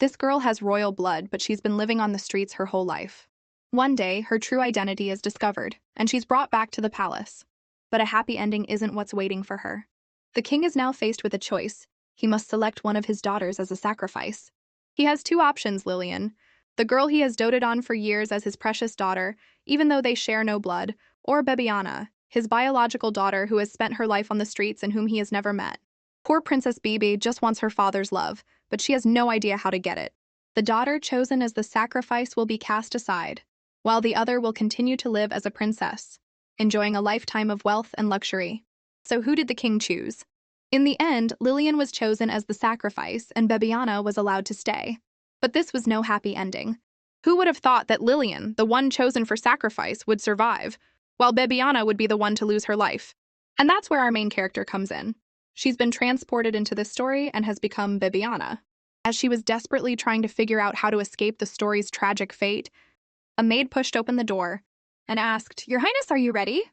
This girl has royal blood, but she's been living on the streets her whole life. One day, her true identity is discovered, and she's brought back to the palace. But a happy ending isn't what's waiting for her. The king is now faced with a choice. He must select one of his daughters as a sacrifice. He has two options, Lillian. The girl he has doted on for years as his precious daughter, even though they share no blood, or Bebiana, his biological daughter who has spent her life on the streets and whom he has never met. Poor Princess Bibi just wants her father's love, but she has no idea how to get it. The daughter chosen as the sacrifice will be cast aside, while the other will continue to live as a princess, enjoying a lifetime of wealth and luxury. So who did the king choose? In the end, Lillian was chosen as the sacrifice and Bebiana was allowed to stay. But this was no happy ending. Who would have thought that Lillian, the one chosen for sacrifice, would survive, while Bebiana would be the one to lose her life? And that's where our main character comes in. She's been transported into this story and has become Bebiana. As she was desperately trying to figure out how to escape the story's tragic fate, a maid pushed open the door and asked, "Your Highness, are you ready?"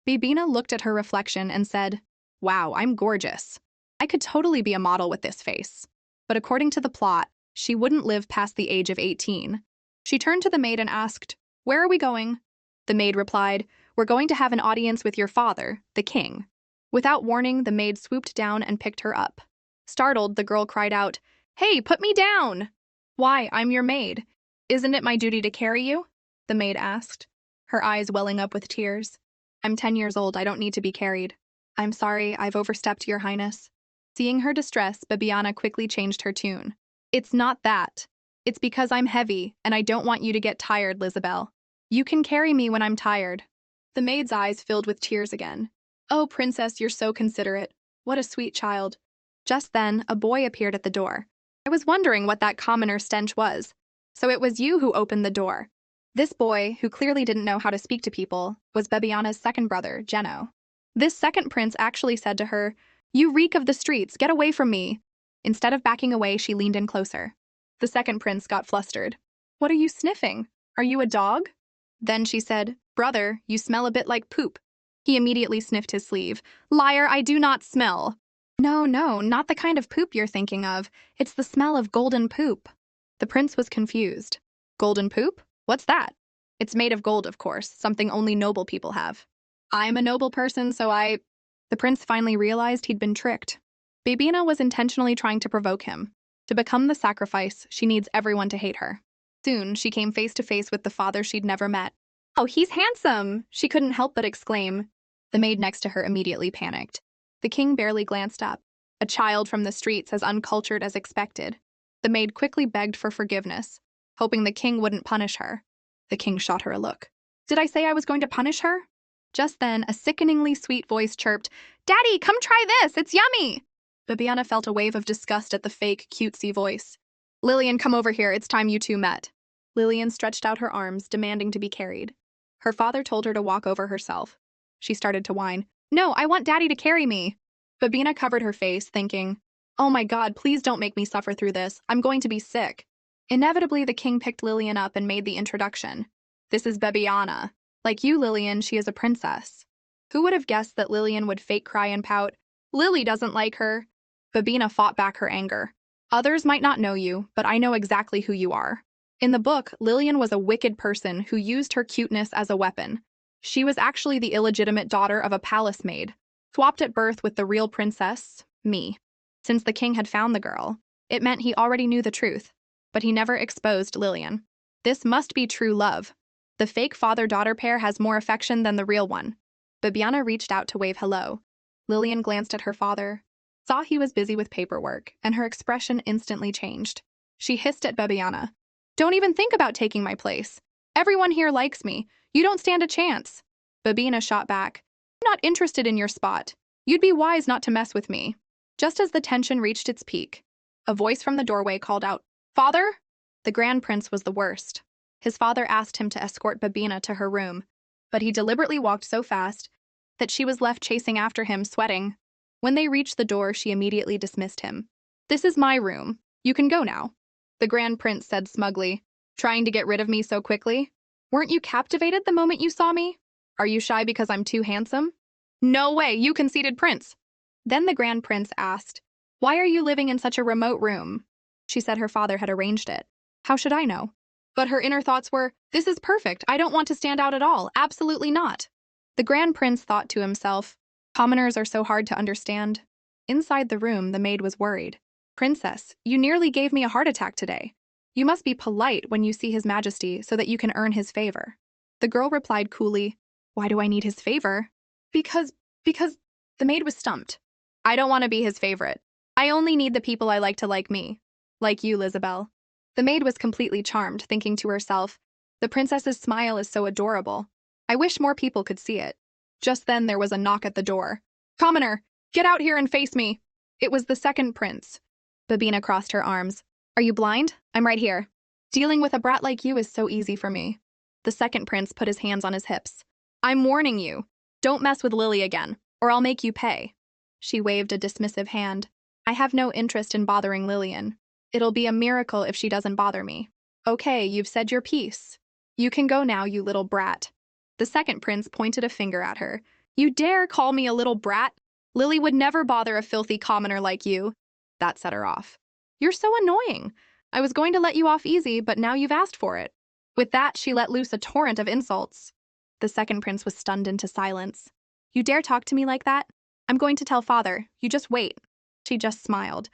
Bibina looked at her reflection and said, "Wow, I'm gorgeous. I could totally be a model with this face." But according to the plot, she wouldn't live past the age of 18. She turned to the maid and asked, "Where are we going?" The maid replied, "We're going to have an audience with your father, the king." Without warning, the maid swooped down and picked her up. Startled, the girl cried out, "Hey, put me down!" "Why, I'm your maid. Isn't it my duty to carry you?" the maid asked, her eyes welling up with tears. "I'm 10 years old, I don't need to be carried." "I'm sorry, I've overstepped, Your Highness." Seeing her distress, Bibiana quickly changed her tune. "It's not that. It's because I'm heavy, and I don't want you to get tired, Lizabelle. You can carry me when I'm tired." The maid's eyes filled with tears again. "Oh, princess, you're so considerate. What a sweet child." Just then, a boy appeared at the door. "I was wondering what that commoner stench was. So it was you who opened the door." This boy, who clearly didn't know how to speak to people, was Bebiana's second brother, Geno. This second prince actually said to her, "You reek of the streets, get away from me." Instead of backing away, she leaned in closer. The second prince got flustered. "What are you sniffing? Are you a dog?" Then she said, "Brother, you smell a bit like poop." He immediately sniffed his sleeve. "Liar, I do not smell." No, not the kind of poop you're thinking of. It's the smell of golden poop." The prince was confused. "Golden poop? What's that?" "It's made of gold, of course, something only noble people have." "I'm a noble person, so I—" The prince finally realized he'd been tricked. Bibina was intentionally trying to provoke him. To become the sacrifice, she needs everyone to hate her. Soon, she came face to face with the father she'd never met. "Oh, he's handsome!" she couldn't help but exclaim. The maid next to her immediately panicked. The king barely glanced up. A child from the streets as uncultured as expected. The maid quickly begged for forgiveness, hoping the king wouldn't punish her. The king shot her a look. "Did I say I was going to punish her?" Just then, a sickeningly sweet voice chirped, "Daddy, come try this! It's yummy!" Bibiana felt a wave of disgust at the fake, cutesy voice. "Lillian, come over here. It's time you two met." Lillian stretched out her arms, demanding to be carried. Her father told her to walk over herself. She started to whine. "No, I want Daddy to carry me." Bibina covered her face, thinking, "Oh my God, please don't make me suffer through this. I'm going to be sick." Inevitably, the king picked Lillian up and made the introduction. "This is Bebiana. Like you, Lillian, she is a princess." Who would have guessed that Lillian would fake cry and pout? "Lily doesn't like her." Bibina fought back her anger. "Others might not know you, but I know exactly who you are." In the book, Lillian was a wicked person who used her cuteness as a weapon. She was actually the illegitimate daughter of a palace maid, swapped at birth with the real princess, me. Since the king had found the girl, it meant he already knew the truth, but he never exposed Lillian. This must be true love. The fake father-daughter pair has more affection than the real one. Bibiana reached out to wave hello. Lillian glanced at her father, saw he was busy with paperwork, and her expression instantly changed. She hissed at Bibiana. "Don't even think about taking my place. Everyone here likes me. You don't stand a chance." Bibina shot back. "I'm not interested in your spot. You'd be wise not to mess with me." Just as the tension reached its peak, a voice from the doorway called out, "Father?" The Grand Prince was the worst. His father asked him to escort Bibina to her room, but he deliberately walked so fast that she was left chasing after him, sweating. When they reached the door, she immediately dismissed him. "This is my room. You can go now," the Grand Prince said smugly. "Trying to get rid of me so quickly? Weren't you captivated the moment you saw me? Are you shy because I'm too handsome?" "No way, you conceited prince." Then the Grand Prince asked, "Why are you living in such a remote room?" She said her father had arranged it. How should I know? But her inner thoughts were, this is perfect. I don't want to stand out at all. Absolutely not. The Grand Prince thought to himself, commoners are so hard to understand. Inside the room, the maid was worried. Princess, you nearly gave me a heart attack today. You must be polite when you see His Majesty so that you can earn his favor. The girl replied coolly, why do I need his favor? Because the maid was stumped. I don't want to be his favorite. I only need the people I like me. Like you, Lizabelle. The maid was completely charmed, thinking to herself, the princess's smile is so adorable. I wish more people could see it. Just then there was a knock at the door. Commoner, get out here and face me. It was the second prince. Babina crossed her arms. Are you blind? I'm right here. Dealing with a brat like you is so easy for me. The second prince put his hands on his hips. I'm warning you. Don't mess with Lily again, or I'll make you pay. She waved a dismissive hand. I have no interest in bothering Lillian. It'll be a miracle if she doesn't bother me. Okay, you've said your piece. You can go now, you little brat. The second prince pointed a finger at her. You dare call me a little brat? Lily would never bother a filthy commoner like you. That set her off. You're so annoying. I was going to let you off easy, but now you've asked for it. With that, she let loose a torrent of insults. The second prince was stunned into silence. You dare talk to me like that? I'm going to tell father. You just wait. She just smiled.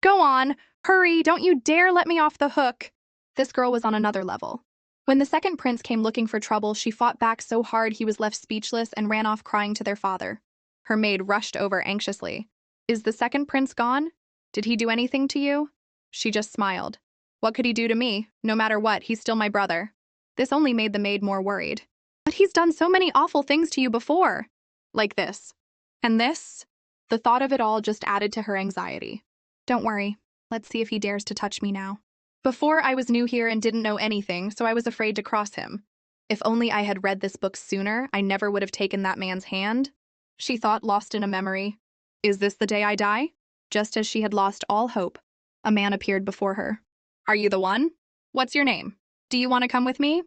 Go on. Hurry. Don't you dare let me off the hook. This girl was on another level. When the second prince came looking for trouble, she fought back so hard he was left speechless and ran off crying to their father. Her maid rushed over anxiously. Is the second prince gone? Did he do anything to you? She just smiled. What could he do to me? No matter what, he's still my brother. This only made the maid more worried. But he's done so many awful things to you before. Like this. And this? The thought of it all just added to her anxiety. Don't worry. Let's see if he dares to touch me now. Before, I was new here and didn't know anything, so I was afraid to cross him. If only I had read this book sooner, I never would have taken that man's hand. She thought, lost in a memory. Is this the day I die? Just as she had lost all hope, a man appeared before her. Are you the one? What's your name? Do you want to come with me?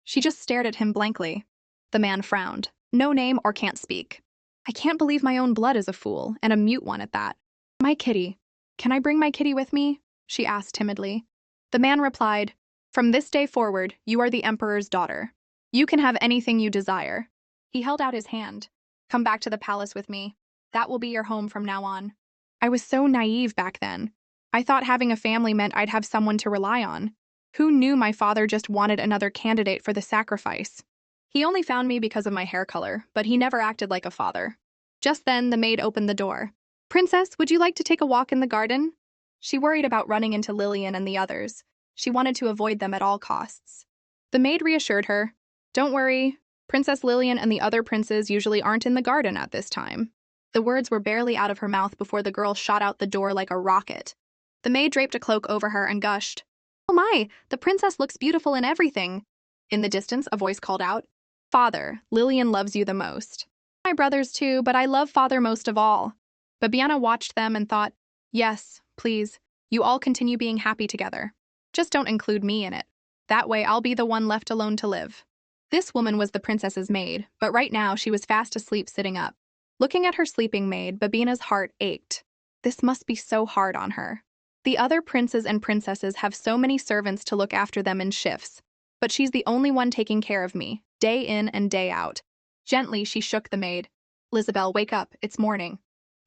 She just stared at him blankly. The man frowned. No name or can't speak. I can't believe my own blood is a fool, and a mute one at that. My kitty. Can I bring my kitty with me? She asked timidly. The man replied, From this day forward, you are the emperor's daughter. You can have anything you desire. He held out his hand. Come back to the palace with me. That will be your home from now on. I was so naive back then. I thought having a family meant I'd have someone to rely on. Who knew my father just wanted another candidate for the sacrifice? He only found me because of my hair color, but he never acted like a father. Just then, the maid opened the door. Princess, would you like to take a walk in the garden? She worried about running into Lillian and the others. She wanted to avoid them at all costs. The maid reassured her. Don't worry. Princess Lillian and the other princes usually aren't in the garden at this time. The words were barely out of her mouth before the girl shot out the door like a rocket. The maid draped a cloak over her and gushed. Oh my, the princess looks beautiful in everything. In the distance, a voice called out. Father, Lillian loves you the most. My brothers too, but I love father most of all. Bibiana watched them and thought, yes, please, you all continue being happy together. Just don't include me in it. That way I'll be the one left alone to live. This woman was the princess's maid, but right now she was fast asleep sitting up. Looking at her sleeping maid, Babina's heart ached. This must be so hard on her. The other princes and princesses have so many servants to look after them in shifts, but she's the only one taking care of me, day in and day out. Gently, she shook the maid. Lizabelle, wake up, it's morning.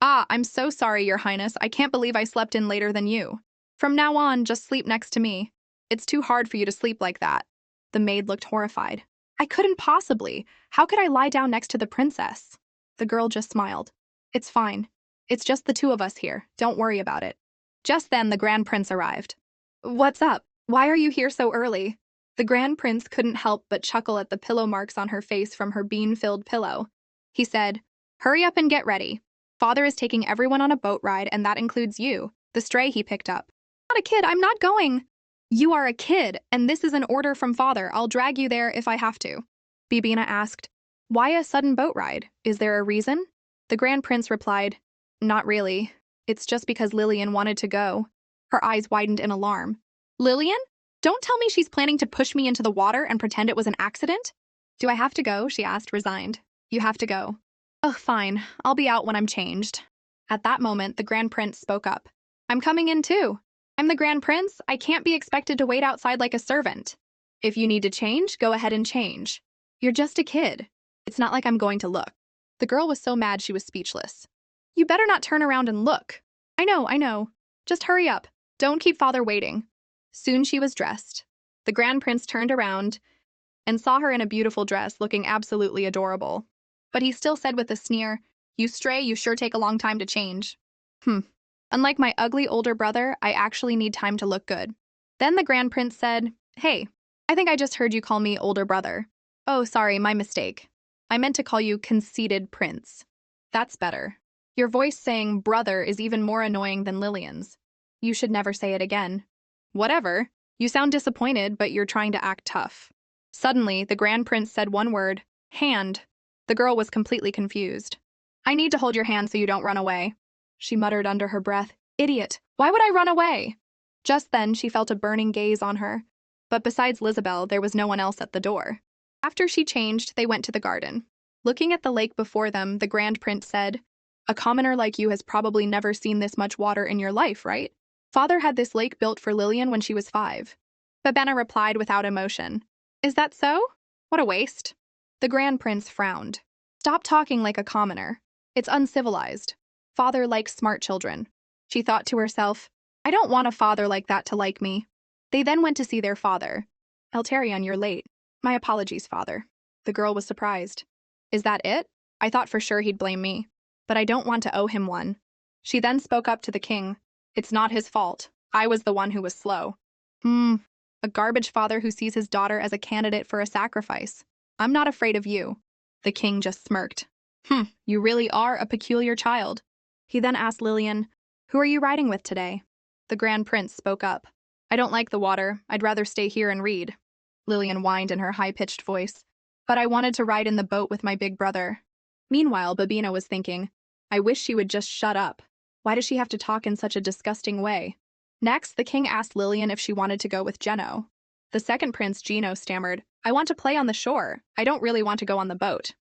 Ah, I'm so sorry, Your Highness, I can't believe I slept in later than you. From now on, just sleep next to me. It's too hard for you to sleep like that. The maid looked horrified. I couldn't possibly. How could I lie down next to the princess? The girl just smiled. It's fine. It's just the two of us here. Don't worry about it. Just then, the Grand Prince arrived. What's up? Why are you here so early? The Grand Prince couldn't help but chuckle at the pillow marks on her face from her bean-filled pillow. He said, Hurry up and get ready. Father is taking everyone on a boat ride, and that includes you, the stray he picked up. Not a kid, I'm not going. You are a kid, and this is an order from Father. I'll drag you there if I have to. Bibina asked, Why a sudden boat ride? Is there a reason? The Grand Prince replied, Not really. It's just because Lillian wanted to go. Her eyes widened in alarm. Lillian? Don't tell me she's planning to push me into the water and pretend it was an accident? Do I have to go? She asked, resigned. You have to go. Oh, fine. I'll be out when I'm changed. At that moment, the Grand Prince spoke up. I'm coming in too. I'm the Grand Prince. I can't be expected to wait outside like a servant. If you need to change, go ahead and change. You're just a kid. It's not like I'm going to look. The girl was so mad she was speechless. You better not turn around and look. I know. Just hurry up. Don't keep father waiting. Soon she was dressed. The Grand Prince turned around and saw her in a beautiful dress looking absolutely adorable. But he still said with a sneer, You stray, you sure take a long time to change. Unlike my ugly older brother, I actually need time to look good. Then the Grand Prince said, Hey, I think I just heard you call me older brother. Oh, sorry, my mistake. I meant to call you conceited prince. That's better. Your voice saying brother is even more annoying than Lillian's. You should never say it again. Whatever. You sound disappointed, but you're trying to act tough. Suddenly, the Grand Prince said one word, hand. The girl was completely confused. I need to hold your hand so you don't run away. She muttered under her breath, Idiot, why would I run away? Just then, she felt a burning gaze on her. But besides Lizabelle, there was no one else at the door. After she changed, they went to the garden. Looking at the lake before them, the Grand Prince said, A commoner like you has probably never seen this much water in your life, right? Father had this lake built for Lillian when she was 5. Babena replied without emotion. Is that so? What a waste. The Grand Prince frowned. Stop talking like a commoner. It's uncivilized. Father likes smart children. She thought to herself, I don't want a father like that to like me. They then went to see their father. Eltarion, you're late. My apologies, father. The girl was surprised. Is that it? I thought for sure he'd blame me. But I don't want to owe him one. She then spoke up to the king. It's not his fault. I was the one who was slow. A garbage father who sees his daughter as a candidate for a sacrifice. I'm not afraid of you. The king just smirked. You really are a peculiar child. He then asked Lillian, Who are you riding with today? The Grand Prince spoke up. I don't like the water. I'd rather stay here and read. Lillian whined in her high-pitched voice. But I wanted to ride in the boat with my big brother. Meanwhile, Babina was thinking, I wish she would just shut up. Why does she have to talk in such a disgusting way? Next, the king asked Lillian if she wanted to go with Geno. The second prince, Geno, stammered, I want to play on the shore. I don't really want to go on the boat.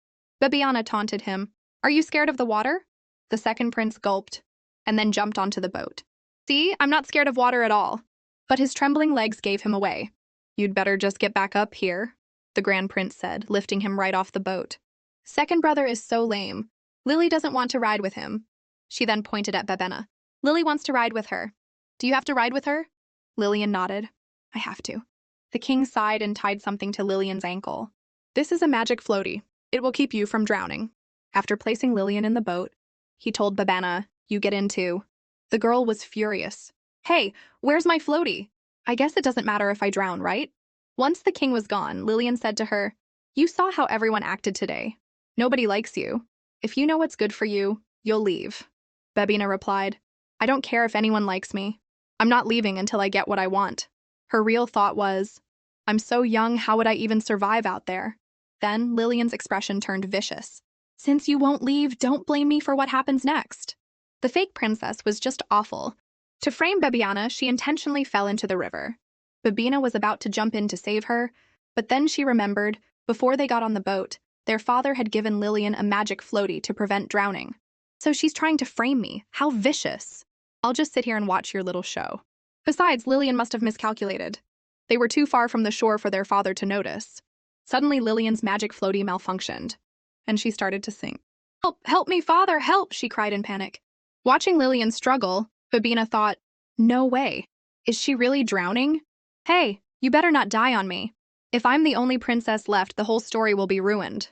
Babiana taunted him. Are you scared of the water? The second prince gulped, and then jumped onto the boat. See, I'm not scared of water at all. But his trembling legs gave him away. You'd better just get back up here, the Grand Prince said, lifting him right off the boat. Second brother is so lame. Lily doesn't want to ride with him. She then pointed at Babena. Lily wants to ride with her. Do you have to ride with her? Lillian nodded. I have to. The king sighed and tied something to Lillian's ankle. This is a magic floaty. It will keep you from drowning. After placing Lillian in the boat, he told Babena, You get in too. The girl was furious. Hey, where's my floaty? I guess it doesn't matter if I drown, right? Once the king was gone, Lillian said to her, You saw how everyone acted today. Nobody likes you. If you know what's good for you, you'll leave. Babina replied, I don't care if anyone likes me. I'm not leaving until I get what I want. Her real thought was, I'm so young, how would I even survive out there? Then Lillian's expression turned vicious. Since you won't leave, don't blame me for what happens next. The fake princess was just awful. To frame Babiana, she intentionally fell into the river. Babina was about to jump in to save her, but then she remembered, before they got on the boat, their father had given Lillian a magic floaty to prevent drowning. So she's trying to frame me. How vicious. I'll just sit here and watch your little show. Besides, Lillian must have miscalculated. They were too far from the shore for their father to notice. Suddenly, Lillian's magic floaty malfunctioned, and she started to sink. Help me, father, help, she cried in panic. Watching Lillian struggle, Babina thought, No way. Is she really drowning? Hey, you better not die on me. If I'm the only princess left, the whole story will be ruined.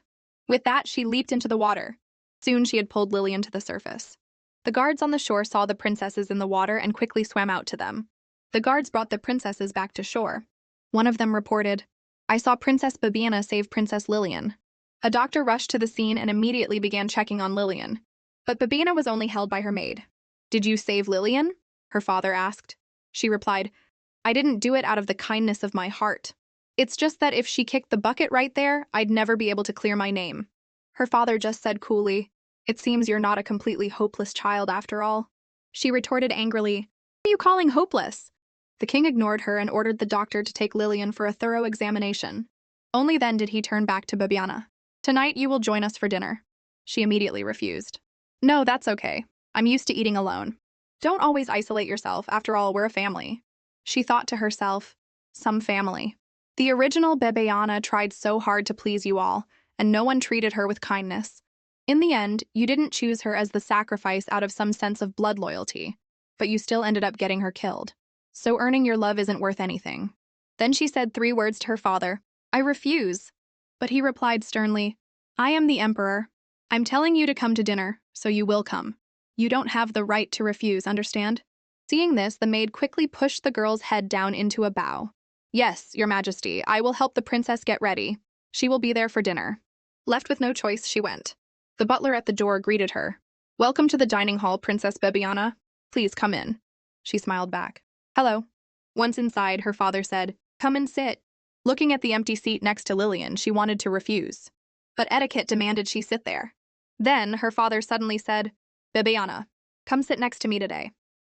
With that, she leaped into the water. Soon she had pulled Lillian to the surface. The guards on the shore saw the princesses in the water and quickly swam out to them. The guards brought the princesses back to shore. One of them reported, I saw Princess Babiana save Princess Lillian. A doctor rushed to the scene and immediately began checking on Lillian. But Babiana was only held by her maid. Did you save Lillian? Her father asked. She replied, I didn't do it out of the kindness of my heart. It's just that if she kicked the bucket right there, I'd never be able to clear my name. Her father just said coolly, It seems you're not a completely hopeless child after all. She retorted angrily, What are you calling hopeless? The king ignored her and ordered the doctor to take Lillian for a thorough examination. Only then did he turn back to Babiana. Tonight you will join us for dinner. She immediately refused. No, that's okay. I'm used to eating alone. Don't always isolate yourself. After all, we're a family. She thought to herself, some family. The original Bebeana tried so hard to please you all, and no one treated her with kindness. In the end, you didn't choose her as the sacrifice out of some sense of blood loyalty, but you still ended up getting her killed. So earning your love isn't worth anything. Then she said 3 words to her father, I refuse. But he replied sternly, I am the emperor. I'm telling you to come to dinner, so you will come. You don't have the right to refuse, understand? Seeing this, the maid quickly pushed the girl's head down into a bow. Yes, your majesty, I will help the princess get ready. She will be there for dinner. Left with no choice, she went. The butler at the door greeted her. Welcome to the dining hall, Princess Bebiana. Please come in. She smiled back. Hello. Once inside, her father said, come and sit. Looking at the empty seat next to Lillian, she wanted to refuse. But etiquette demanded she sit there. Then, her father suddenly said, Bebiana, come sit next to me today.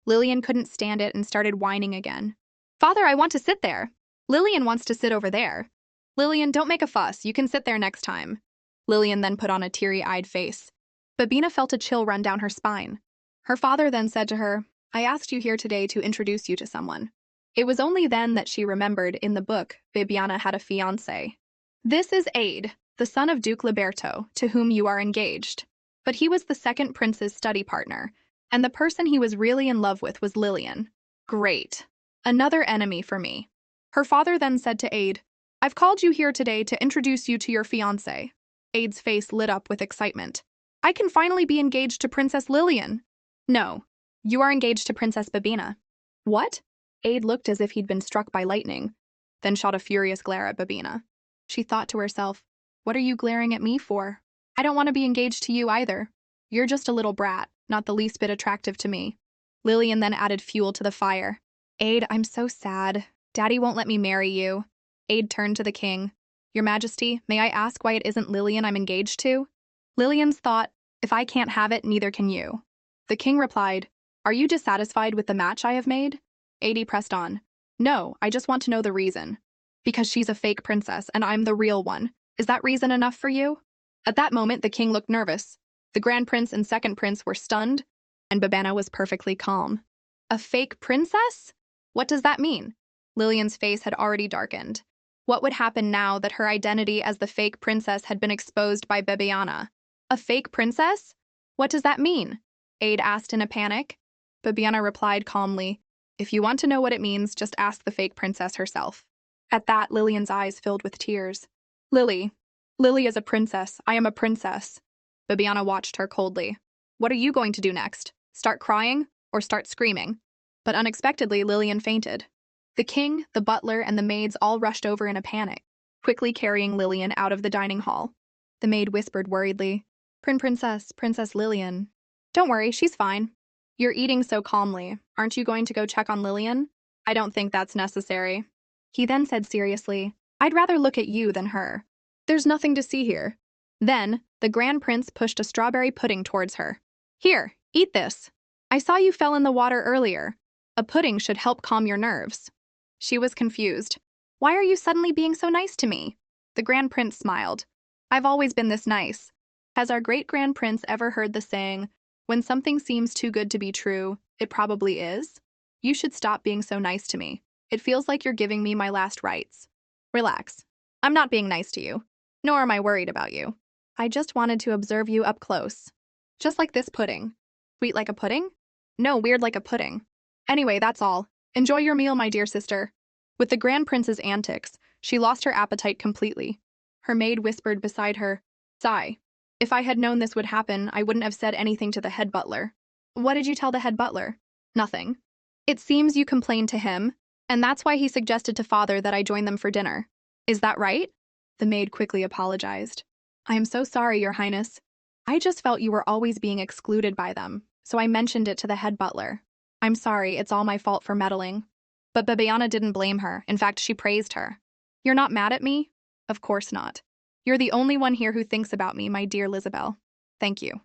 Lillian couldn't stand it and started whining again. Father, I want to sit there. Lillian wants to sit over there. Lillian, don't make a fuss. You can sit there next time. Lillian then put on a teary-eyed face. Babina felt a chill run down her spine. Her father then said to her, I asked you here today to introduce you to someone. It was only then that she remembered in the book Bibiana had a fiancé. This is Aide, the son of Duke Liberto, to whom you are engaged. But he was the second prince's study partner, and the person he was really in love with was Lillian. Great. Another enemy for me. Her father then said to Aide, I've called you here today to introduce you to your fiancé. Aide's face lit up with excitement. I can finally be engaged to Princess Lillian. No, you are engaged to Princess Babina. What? Aide looked as if he'd been struck by lightning, then shot a furious glare at Babina. She thought to herself, what are you glaring at me for? I don't want to be engaged to you either. You're just a little brat, not the least bit attractive to me. Lillian then added fuel to the fire. Aide, I'm so sad. Daddy won't let me marry you. Aide turned to the king. Your Majesty, may I ask why it isn't Lillian I'm engaged to? Lillian's thought, if I can't have it, neither can you. The king replied, are you dissatisfied with the match I have made? Aide pressed on. No, I just want to know the reason. Because she's a fake princess and I'm the real one. Is that reason enough for you? At that moment, the king looked nervous. The Grand Prince and Second Prince were stunned, and Babana was perfectly calm. A fake princess? What does that mean? Lillian's face had already darkened. What would happen now that her identity as the fake princess had been exposed by Bebiana? A fake princess? What does that mean? Aide asked in a panic. Bebiana replied calmly, if you want to know what it means, just ask the fake princess herself. At that, Lillian's eyes filled with tears. Lily is a princess. I am a princess. Bebiana watched her coldly. What are you going to do next? Start crying or start screaming? But unexpectedly, Lillian fainted. The king, the butler, and the maids all rushed over in a panic, quickly carrying Lillian out of the dining hall. The maid whispered worriedly, Princess Lillian. Don't worry, she's fine. You're eating so calmly. Aren't you going to go check on Lillian? I don't think that's necessary. He then said seriously, I'd rather look at you than her. There's nothing to see here. Then, the Grand Prince pushed a strawberry pudding towards her. Here, eat this. I saw you fell in the water earlier. A pudding should help calm your nerves. She was confused. Why are you suddenly being so nice to me? The Grand Prince smiled. I've always been this nice. Has our great Grand Prince ever heard the saying, when something seems too good to be true, it probably is? You should stop being so nice to me. It feels like you're giving me my last rites. Relax. I'm not being nice to you, nor am I worried about you. I just wanted to observe you up close. Just like this pudding. Sweet like a pudding? No, weird like a pudding. Anyway, that's all. Enjoy your meal, my dear sister. With the Grand Prince's antics, she lost her appetite completely. Her maid whispered beside her, Sigh. If I had known this would happen, I wouldn't have said anything to the head butler. What did you tell the head butler? Nothing. It seems you complained to him, and that's why he suggested to father that I join them for dinner. Is that right? The maid quickly apologized. I am so sorry, Your Highness. I just felt you were always being excluded by them, so I mentioned it to the head butler. I'm sorry, it's all my fault for meddling. But Bibiana didn't blame her. In fact, she praised her. You're not mad at me? Of course not. You're the only one here who thinks about me, my dear Lizabelle. Thank you.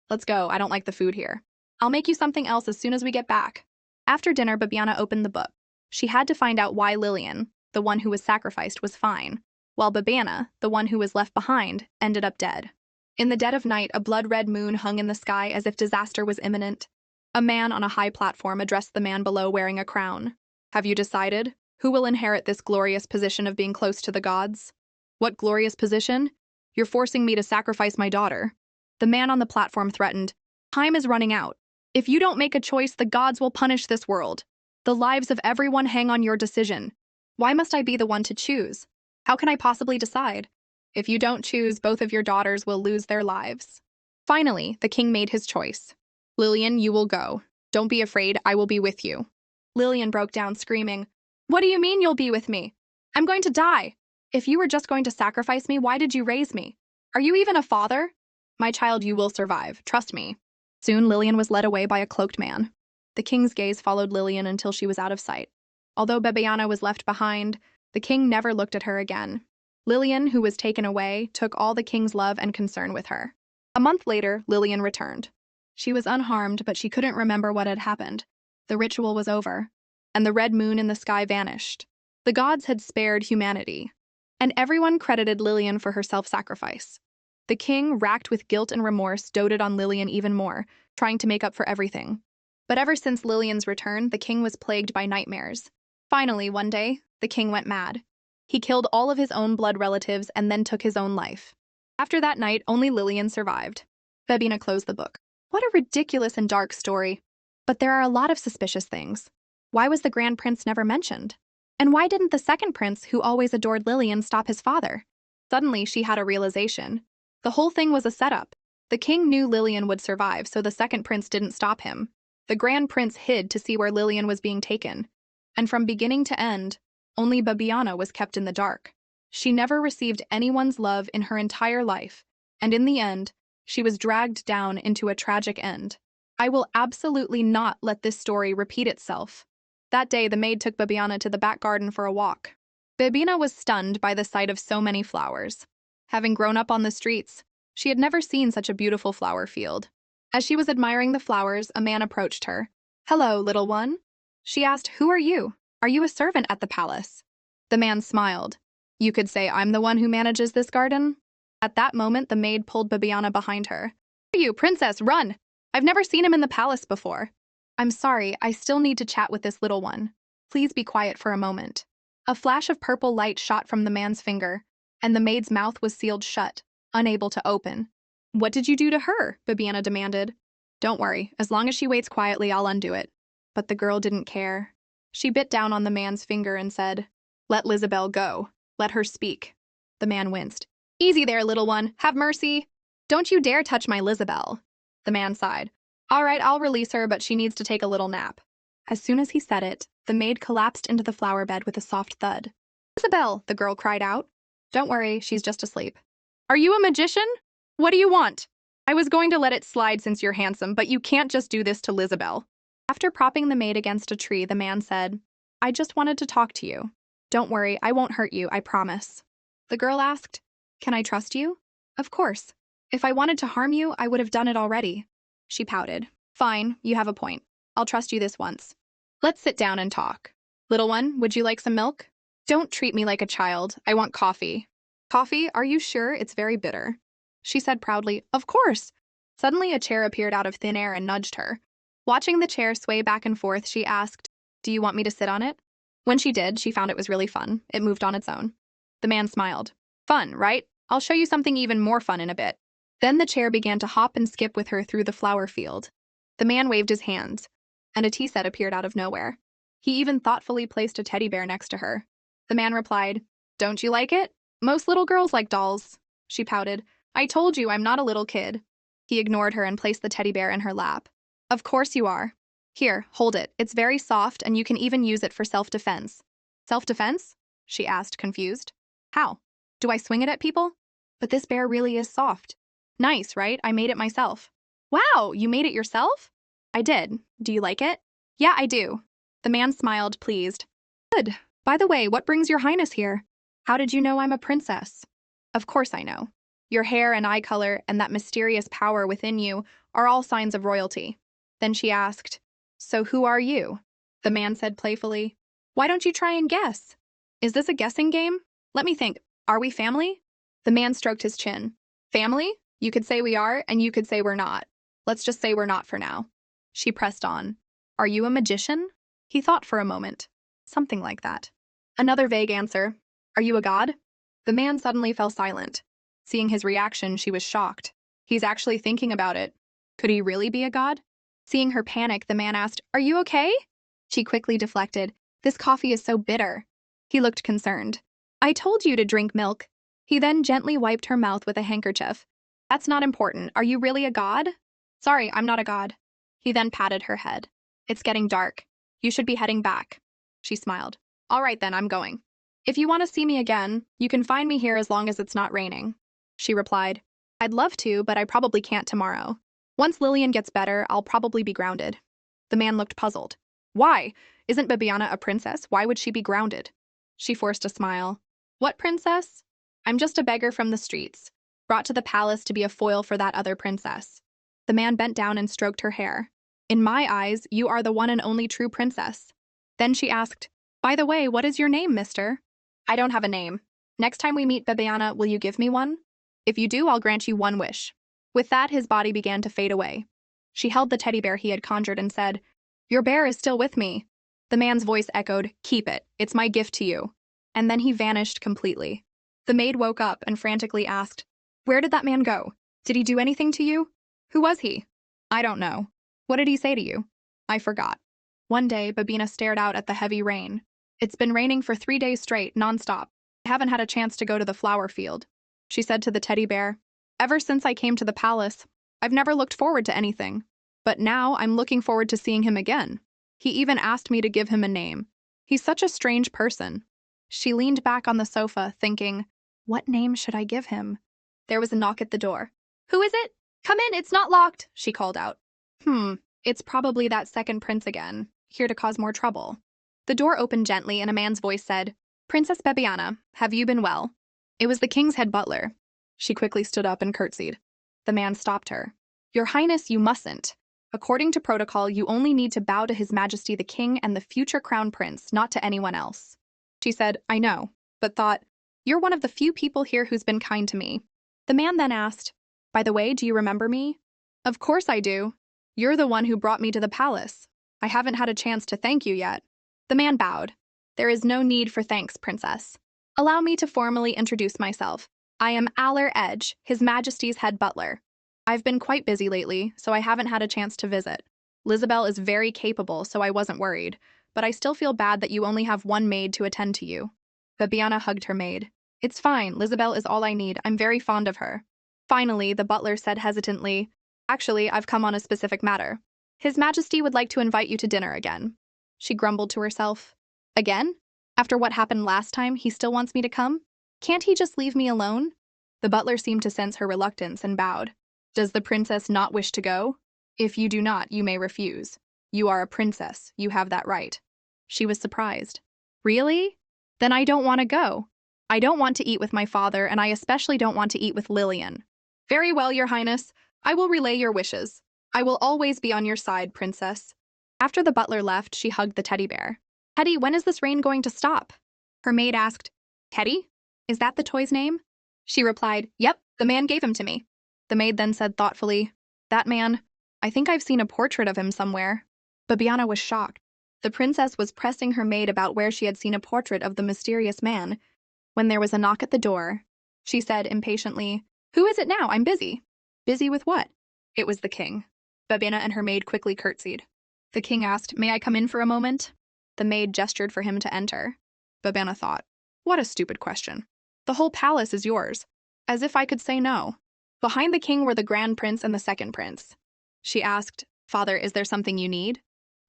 Let's go, I don't like the food here. I'll make you something else as soon as we get back. After dinner, Bibiana opened the book. She had to find out why Lillian, the one who was sacrificed, was fine, while Bibiana, the one who was left behind, ended up dead. In the dead of night, a blood-red moon hung in the sky as if disaster was imminent. A man on a high platform addressed the man below wearing a crown. Have you decided? Who will inherit this glorious position of being close to the gods? What glorious position? You're forcing me to sacrifice my daughter. The man on the platform threatened. Time is running out. If you don't make a choice, the gods will punish this world. The lives of everyone hang on your decision. Why must I be the one to choose? How can I possibly decide? If you don't choose, both of your daughters will lose their lives. Finally, the king made his choice. Lillian, you will go. Don't be afraid, I will be with you. Lillian broke down screaming, What do you mean you'll be with me? I'm going to die. If you were just going to sacrifice me, why did you raise me? Are you even a father? My child, you will survive, trust me. Soon Lillian was led away by a cloaked man. The king's gaze followed Lillian until she was out of sight. Although Bibiana was left behind, the king never looked at her again. Lillian, who was taken away, took all the king's love and concern with her. A month later, Lillian returned. She was unharmed, but she couldn't remember what had happened. The ritual was over, and the red moon in the sky vanished. The gods had spared humanity, and everyone credited Lillian for her self-sacrifice. The king, racked with guilt and remorse, doted on Lillian even more, trying to make up for everything. But ever since Lillian's return, the king was plagued by nightmares. Finally, one day, the king went mad. He killed all of his own blood relatives and then took his own life. After that night, only Lillian survived. Bebina closed the book. What a ridiculous and dark story. But there are a lot of suspicious things. Why was the Grand Prince never mentioned? And why didn't the second prince, who always adored Lillian, stop his father? Suddenly, she had a realization. The whole thing was a setup. The king knew Lillian would survive, so the second prince didn't stop him. The Grand Prince hid to see where Lillian was being taken. And from beginning to end, only Bibiana was kept in the dark. She never received anyone's love in her entire life, and in the end, she was dragged down into a tragic end. I will absolutely not let this story repeat itself. That day, the maid took Bibiana to the back garden for a walk. Bibina was stunned by the sight of so many flowers. Having grown up on the streets, she had never seen such a beautiful flower field. As she was admiring the flowers, a man approached her. Hello, little one. She asked, Who are you? Are you a servant at the palace? The man smiled. You could say I'm the one who manages this garden. At that moment, the maid pulled Bibiana behind her. Who are you, princess? Run! I've never seen him in the palace before. I'm sorry, I still need to chat with this little one. Please be quiet for a moment. A flash of purple light shot from the man's finger, and the maid's mouth was sealed shut, unable to open. What did you do to her? Bibiana demanded. Don't worry, as long as she waits quietly, I'll undo it. But the girl didn't care. She bit down on the man's finger and said, Let Lizabelle go. Let her speak. The man winced. Easy there, little one. Have mercy. Don't you dare touch my Lizabelle. The man sighed. All right, I'll release her, but she needs to take a little nap. As soon as he said it, the maid collapsed into the flower bed with a soft thud. Lizabelle, the girl cried out. Don't worry, she's just asleep. Are you a magician? What do you want? I was going to let it slide since you're handsome, but you can't just do this to Lizabelle. After propping the maid against a tree, the man said, I just wanted to talk to you. Don't worry, I won't hurt you, I promise. The girl asked, Can I trust you? Of course. If I wanted to harm you, I would have done it already. She pouted. Fine, you have a point. I'll trust you this once. Let's sit down and talk. Little one, would you like some milk? Don't treat me like a child. I want coffee. Coffee? Are you sure? It's very bitter. She said proudly, Of course. Suddenly a chair appeared out of thin air and nudged her. Watching the chair sway back and forth, she asked, Do you want me to sit on it? When she did, she found it was really fun. It moved on its own. The man smiled. Fun, right? I'll show you something even more fun in a bit. Then the chair began to hop and skip with her through the flower field. The man waved his hands, and a tea set appeared out of nowhere. He even thoughtfully placed a teddy bear next to her. The man replied, Don't you like it? Most little girls like dolls. She pouted. I told you I'm not a little kid. He ignored her and placed the teddy bear in her lap. Of course you are. Here, hold it. It's very soft and you can even use it for self-defense. Self-defense? She asked, confused. How? Do I swing it at people? But this bear really is soft. Nice, right? I made it myself. Wow, you made it yourself? I did. Do you like it? Yeah, I do. The man smiled, pleased. Good. By the way, what brings your highness here? How did you know I'm a princess? Of course I know. Your hair and eye color and that mysterious power within you are all signs of royalty. Then she asked, So who are you? The man said playfully, Why don't you try and guess? Is this a guessing game? Let me think. Are we family? The man stroked his chin. Family? You could say we are, and you could say we're not. Let's just say we're not for now. She pressed on. Are you a magician? He thought for a moment. Something like that. Another vague answer. Are you a god? The man suddenly fell silent. Seeing his reaction, she was shocked. He's actually thinking about it. Could he really be a god? Seeing her panic, the man asked, Are you okay? She quickly deflected. This coffee is so bitter. He looked concerned. I told you to drink milk. He then gently wiped her mouth with a handkerchief. That's not important. Are you really a god? Sorry, I'm not a god. He then patted her head. It's getting dark. You should be heading back. She smiled. All right then, I'm going. If you want to see me again, you can find me here as long as it's not raining. She replied. I'd love to, but I probably can't tomorrow. Once Lillian gets better, I'll probably be grounded. The man looked puzzled. Why? Isn't Bibiana a princess? Why would she be grounded? She forced a smile. What princess? I'm just a beggar from the streets, brought to the palace to be a foil for that other princess. The man bent down and stroked her hair. In my eyes, you are the one and only true princess. Then she asked, By the way, what is your name, mister? I don't have a name. Next time we meet, Bibiana, will you give me one? If you do, I'll grant you one wish. With that, his body began to fade away. She held the teddy bear he had conjured and said, Your bear is still with me. The man's voice echoed, Keep it. It's my gift to you. And then he vanished completely. The maid woke up and frantically asked, Where did that man go? Did he do anything to you? Who was he? I don't know. What did he say to you? I forgot. One day, Babina stared out at the heavy rain. It's been raining for 3 days straight, nonstop. I haven't had a chance to go to the flower field. She said to the teddy bear, Ever since I came to the palace, I've never looked forward to anything. But now I'm looking forward to seeing him again. He even asked me to give him a name. He's such a strange person. She leaned back on the sofa, thinking, What name should I give him? There was a knock at the door. Who is it? Come in, it's not locked, she called out. It's probably that second prince again, here to cause more trouble. The door opened gently and a man's voice said, Princess Bibiana, have you been well? It was the king's head butler. She quickly stood up and curtsied. The man stopped her. Your Highness, you mustn't. According to protocol, you only need to bow to His Majesty the King and the future crown prince, not to anyone else. She said, I know, but thought, You're one of the few people here who's been kind to me. The man then asked, By the way, do you remember me? Of course I do. You're the one who brought me to the palace. I haven't had a chance to thank you yet. The man bowed. There is no need for thanks, princess. Allow me to formally introduce myself. I am Aller Edge, His Majesty's head butler. I've been quite busy lately, so I haven't had a chance to visit. Lizabelle is very capable, so I wasn't worried, but I still feel bad that you only have one maid to attend to you. Bibiana hugged her maid. It's fine, Lizabelle is all I need. I'm very fond of her. Finally, the butler said hesitantly, Actually, I've come on a specific matter. His Majesty would like to invite you to dinner again. She grumbled to herself. Again? After what happened last time, he still wants me to come? Can't he just leave me alone? The butler seemed to sense her reluctance and bowed. Does the princess not wish to go? If you do not, you may refuse. You are a princess. You have that right. She was surprised. Really? Then I don't want to go. I don't want to eat with my father, and I especially don't want to eat with Lillian. Very well, Your Highness. I will relay your wishes. I will always be on your side, princess. After the butler left, she hugged the teddy bear. Teddy, when is this rain going to stop? Her maid asked. Teddy? Is that the toy's name? She replied, Yep, the man gave him to me. The maid then said thoughtfully, That man, I think I've seen a portrait of him somewhere. Bibiana was shocked. The princess was pressing her maid about where she had seen a portrait of the mysterious man. When there was a knock at the door, she said impatiently, Who is it now? I'm busy. Busy with what? It was the king. Bibiana and her maid quickly curtsied. The king asked, May I come in for a moment? The maid gestured for him to enter. Bibiana thought, What a stupid question. The whole palace is yours. As if I could say no. Behind the king were the grand prince and the second prince. She asked, Father, is there something you need?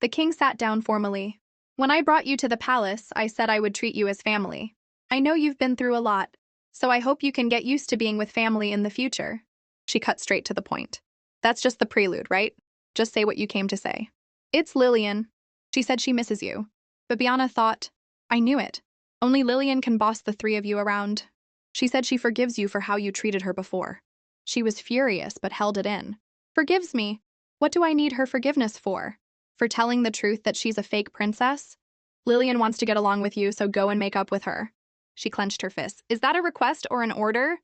The king sat down formally. When I brought you to the palace, I said I would treat you as family. I know you've been through a lot, so I hope you can get used to being with family in the future. She cut straight to the point. That's just the prelude, right? Just say what you came to say. It's Lillian. She said she misses you. Bibiana thought, I knew it. Only Lillian can boss the three of you around. She said she forgives you for how you treated her before. She was furious but held it in. Forgives me? What do I need her forgiveness for? For telling the truth that she's a fake princess? Lillian wants to get along with you, so go and make up with her. She clenched her fists. Is that a request or an order?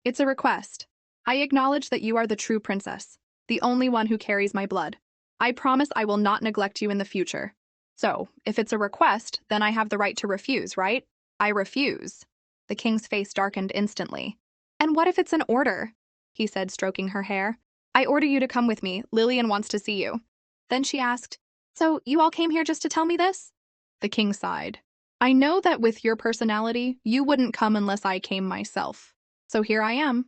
It's a request. I acknowledge that you are the true princess, the only one who carries my blood. I promise I will not neglect you in the future. So, if it's a request, then I have the right to refuse, right? I refuse. The king's face darkened instantly. And what if it's an order? He said, stroking her hair. I order you to come with me. Lillian wants to see you. Then she asked, So, you all came here just to tell me this? The king sighed. I know that with your personality, you wouldn't come unless I came myself. So here I am.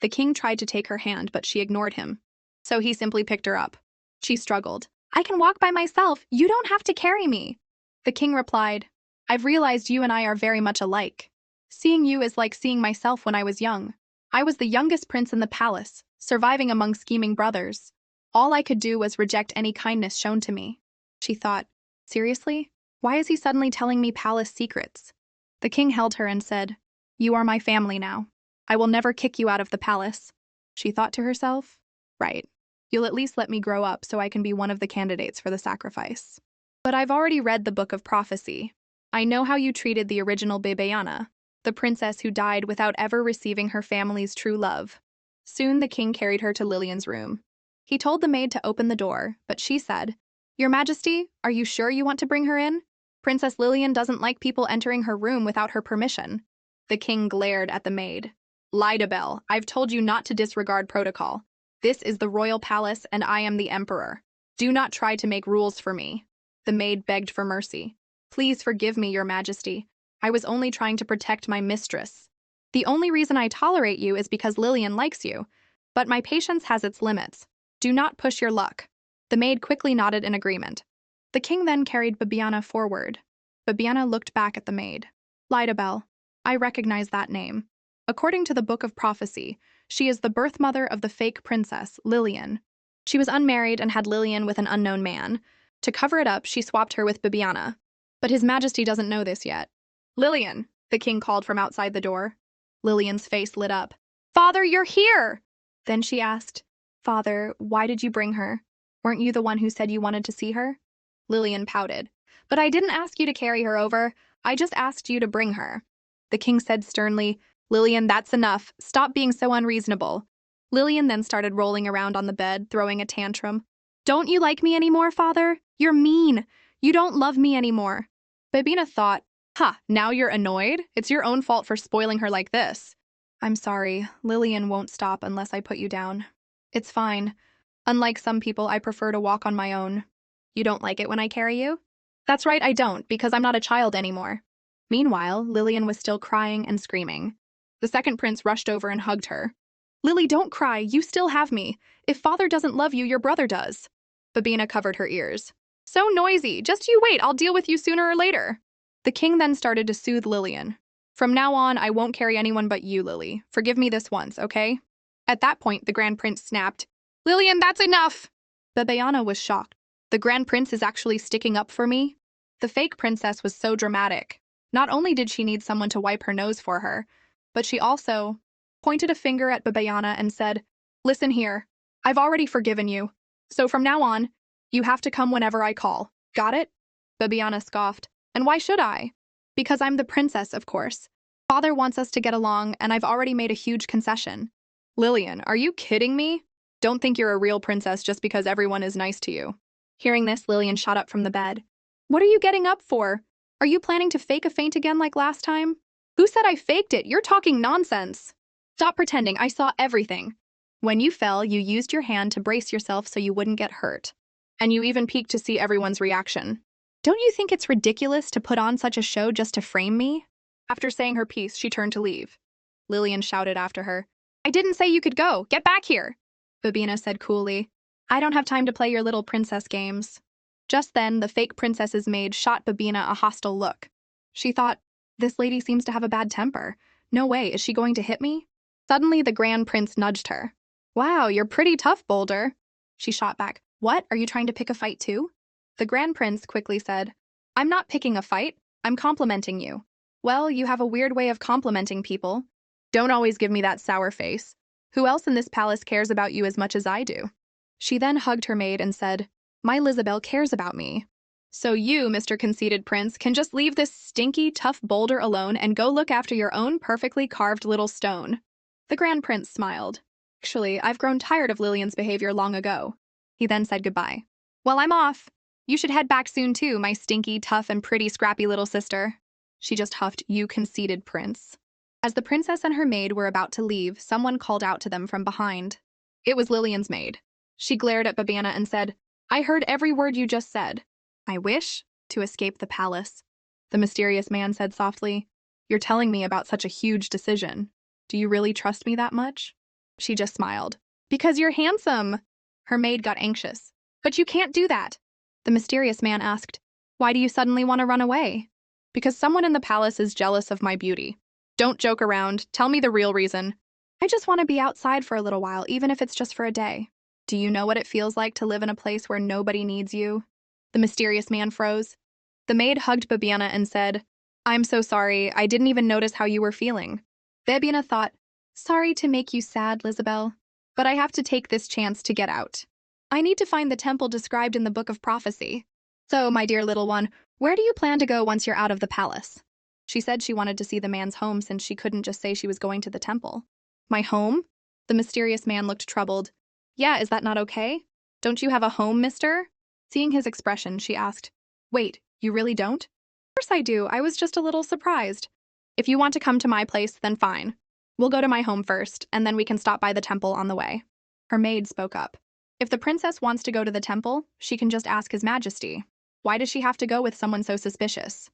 The king tried to take her hand, but she ignored him. So he simply picked her up. She struggled. I can walk by myself. You don't have to carry me. The king replied, I've realized you and I are very much alike. Seeing you is like seeing myself when I was young. I was the youngest prince in the palace, surviving among scheming brothers. All I could do was reject any kindness shown to me. She thought, seriously? Why is he suddenly telling me palace secrets? The king held her and said, You are my family now. I will never kick you out of the palace. She thought to herself, Right. You'll at least let me grow up so I can be one of the candidates for the sacrifice. But I've already read the Book of Prophecy. I know how you treated the original Bebeana, the princess who died without ever receiving her family's true love. Soon the king carried her to Lillian's room. He told the maid to open the door, but she said, Your Majesty, are you sure you want to bring her in? Princess Lillian doesn't like people entering her room without her permission. The king glared at the maid. Lidabelle, I've told you not to disregard protocol. This is the royal palace and I am the emperor. Do not try to make rules for me. The maid begged for mercy. Please forgive me, Your Majesty. I was only trying to protect my mistress. The only reason I tolerate you is because Lillian likes you. But my patience has its limits. Do not push your luck. The maid quickly nodded in agreement. The king then carried Bibiana forward. Bibiana looked back at the maid. Lidabelle, I recognize that name. According to the Book of Prophecy, she is the birth mother of the fake princess, Lillian. She was unmarried and had Lillian with an unknown man. To cover it up, she swapped her with Bibiana. But His Majesty doesn't know this yet. Lillian, the king called from outside the door. Lillian's face lit up. Father, you're here! Then she asked, Father, why did you bring her? Weren't you the one who said you wanted to see her? Lillian pouted. But I didn't ask you to carry her over. I just asked you to bring her. The king said sternly, Lillian, that's enough. Stop being so unreasonable. Lillian then started rolling around on the bed, throwing a tantrum. Don't you like me anymore, Father? You're mean. You don't love me anymore. Babina thought, now you're annoyed? It's your own fault for spoiling her like this. I'm sorry. Lillian won't stop unless I put you down. It's fine. Unlike some people, I prefer to walk on my own. You don't like it when I carry you? That's right, I don't, because I'm not a child anymore. Meanwhile, Lillian was still crying and screaming. The second prince rushed over and hugged her. Lily, don't cry. You still have me. If father doesn't love you, your brother does. Babina covered her ears. So noisy. Just you wait. I'll deal with you sooner or later. The king then started to soothe Lillian. From now on, I won't carry anyone but you, Lily. Forgive me this once, okay? At that point, the Grand Prince snapped, Lillian, that's enough! Babayana was shocked. The Grand Prince is actually sticking up for me? The fake princess was so dramatic. Not only did she need someone to wipe her nose for her, but she also pointed a finger at Babayana and said, Listen here, I've already forgiven you. So from now on, you have to come whenever I call. Got it? Babayana scoffed. And why should I? Because I'm the princess, of course. Father wants us to get along, and I've already made a huge concession. Lillian, are you kidding me? Don't think you're a real princess just because everyone is nice to you. Hearing this, Lillian shot up from the bed. What are you getting up for? Are you planning to fake a faint again like last time? Who said I faked it? You're talking nonsense. Stop pretending. I saw everything. When you fell, you used your hand to brace yourself so you wouldn't get hurt. And you even peeked to see everyone's reaction. Don't you think it's ridiculous to put on such a show just to frame me? After saying her piece, she turned to leave. Lillian shouted after her. I didn't say you could go. Get back here. Babina said coolly. I don't have time to play your little princess games. Just then, the fake princess's maid shot Babina a hostile look. She thought, this lady seems to have a bad temper. No way, is she going to hit me? Suddenly, the Grand Prince nudged her. Wow, you're pretty tough, Boulder. She shot back. What, are you trying to pick a fight too? The Grand Prince quickly said, I'm not picking a fight. I'm complimenting you. Well, you have a weird way of complimenting people. Don't always give me that sour face. Who else in this palace cares about you as much as I do? She then hugged her maid and said, My Lizabelle cares about me. So you, Mr. Conceited Prince, can just leave this stinky, tough Boulder alone and go look after your own perfectly carved little stone. The Grand Prince smiled. Actually, I've grown tired of Lillian's behavior long ago. He then said goodbye. Well, I'm off. You should head back soon too, my stinky, tough, and pretty scrappy little sister. She just huffed, you conceited prince. As the princess and her maid were about to leave, someone called out to them from behind. It was Lillian's maid. She glared at Babana and said, I heard every word you just said. I wish to escape the palace. The mysterious man said softly, You're telling me about such a huge decision. Do you really trust me that much? She just smiled. Because you're handsome. Her maid got anxious. But you can't do that. The mysterious man asked, Why do you suddenly want to run away? Because someone in the palace is jealous of my beauty. Don't joke around. Tell me the real reason. I just want to be outside for a little while, even if it's just for a day. Do you know what it feels like to live in a place where nobody needs you? The mysterious man froze. The maid hugged Babiana and said, I'm so sorry. I didn't even notice how you were feeling. Babiana thought, Sorry to make you sad, Lizabelle, but I have to take this chance to get out. I need to find the temple described in the Book of Prophecy. So, my dear little one, where do you plan to go once you're out of the palace? She said she wanted to see the man's home since she couldn't just say she was going to the temple. My home? The mysterious man looked troubled. Yeah, is that not okay? Don't you have a home, mister? Seeing his expression, she asked, Wait, you really don't? Of course I do. I was just a little surprised. If you want to come to my place, then fine. We'll go to my home first, and then we can stop by the temple on the way. Her maid spoke up. If the princess wants to go to the temple, she can just ask His Majesty. Why does she have to go with someone so suspicious?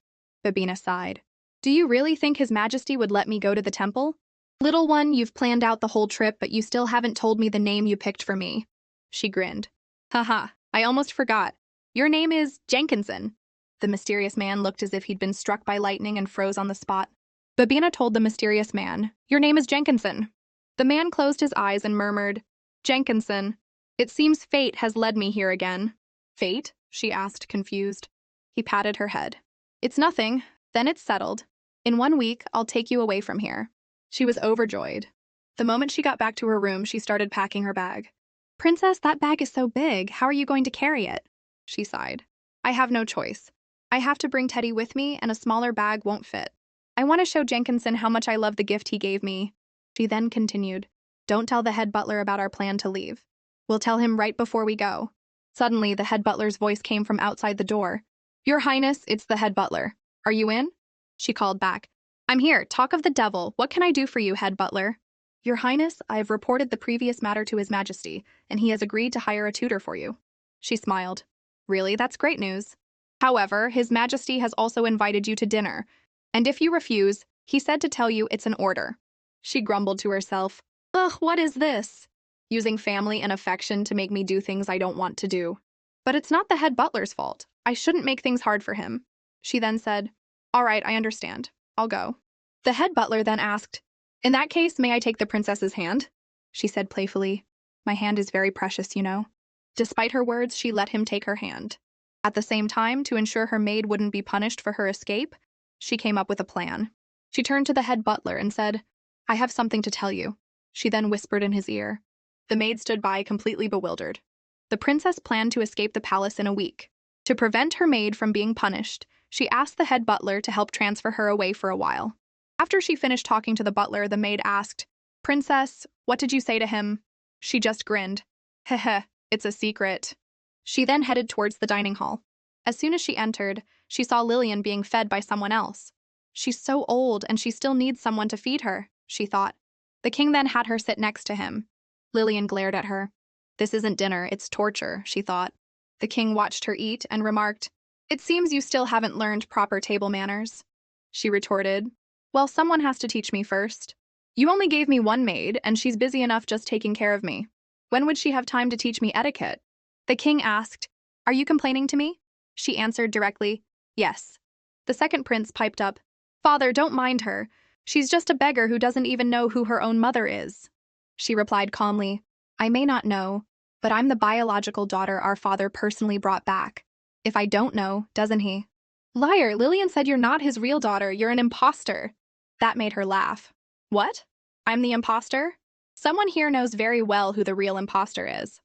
Babina sighed. Do you really think His Majesty would let me go to the temple? Little one, you've planned out the whole trip, but you still haven't told me the name you picked for me. She grinned. Haha, I almost forgot. Your name is Jenkinson. The mysterious man looked as if he'd been struck by lightning and froze on the spot. Babina told the mysterious man, Your name is Jenkinson. The man closed his eyes and murmured, Jenkinson. It seems fate has led me here again. Fate? She asked, confused. He patted her head. It's nothing. Then it's settled. In 1 week, I'll take you away from here. She was overjoyed. The moment she got back to her room, she started packing her bag. Princess, that bag is so big. How are you going to carry it? She sighed. I have no choice. I have to bring Teddy with me, and a smaller bag won't fit. I want to show Jenkinson how much I love the gift he gave me. She then continued, Don't tell the head butler about our plan to leave. We'll tell him right before we go. Suddenly, the head butler's voice came from outside the door. Your Highness, it's the head butler. Are you in? She called back. I'm here. Talk of the devil. What can I do for you, head butler? Your Highness, I have reported the previous matter to His Majesty, and he has agreed to hire a tutor for you. She smiled. Really, that's great news. However, His Majesty has also invited you to dinner, and if you refuse, he said to tell you it's an order. She grumbled to herself. Ugh, what is this? Using family and affection to make me do things I don't want to do. But it's not the head butler's fault. I shouldn't make things hard for him. She then said, All right, I understand. I'll go. The head butler then asked, In that case, may I take the princess's hand? She said playfully, My hand is very precious, you know. Despite her words, she let him take her hand. At the same time, to ensure her maid wouldn't be punished for her escape, she came up with a plan. She turned to the head butler and said, I have something to tell you. She then whispered in his ear. The maid stood by, completely bewildered. The princess planned to escape the palace in a week. To prevent her maid from being punished, she asked the head butler to help transfer her away for a while. After she finished talking to the butler, the maid asked, Princess, what did you say to him? She just grinned. Heh, it's a secret. She then headed towards the dining hall. As soon as she entered, she saw Lillian being fed by someone else. She's so old and she still needs someone to feed her, she thought. The king then had her sit next to him. Lillian glared at her. This isn't dinner, it's torture, she thought. The king watched her eat and remarked, It seems you still haven't learned proper table manners. She retorted, Well, someone has to teach me first. You only gave me one maid, and she's busy enough just taking care of me. When would she have time to teach me etiquette? The king asked, Are you complaining to me? She answered directly, Yes. The second prince piped up, Father, don't mind her. She's just a beggar who doesn't even know who her own mother is. She replied calmly, I may not know, but I'm the biological daughter our father personally brought back. If I don't know, doesn't he? Liar, Lillian said you're not his real daughter, you're an imposter. That made her laugh. What? I'm the imposter? Someone here knows very well who the real imposter is.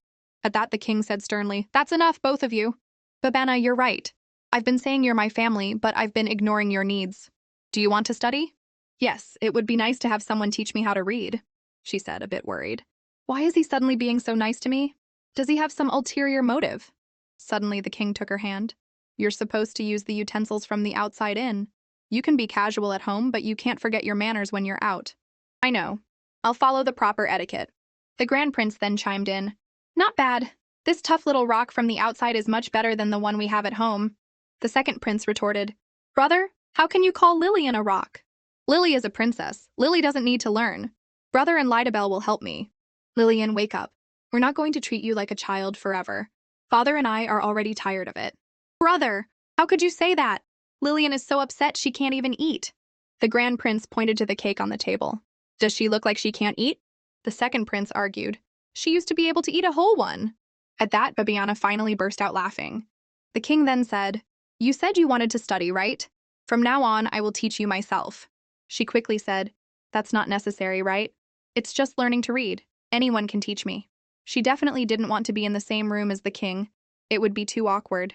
At that, the king said sternly, That's enough, both of you. Babana, you're right. I've been saying you're my family, but I've been ignoring your needs. Do you want to study? Yes, it would be nice to have someone teach me how to read, she said, a bit worried. Why is he suddenly being so nice to me? Does he have some ulterior motive? Suddenly, the king took her hand. You're supposed to use the utensils from the outside in. You can be casual at home, but you can't forget your manners when you're out. I know. I'll follow the proper etiquette. The Grand Prince then chimed in. Not bad. This tough little rock from the outside is much better than the one we have at home. The second prince retorted. Brother, how can you call Lillian a rock? Lily is a princess. Lily doesn't need to learn. Brother and Lidabelle will help me. Lillian, wake up. We're not going to treat you like a child forever. Father and I are already tired of it. Brother, how could you say that? Lillian is so upset she can't even eat. The Grand Prince pointed to the cake on the table. Does she look like she can't eat? The second prince argued. She used to be able to eat a whole one. At that, Bibiana finally burst out laughing. The king then said, You said you wanted to study, right? From now on, I will teach you myself. She quickly said, That's not necessary, right? It's just learning to read. Anyone can teach me. She definitely didn't want to be in the same room as the king. It would be too awkward.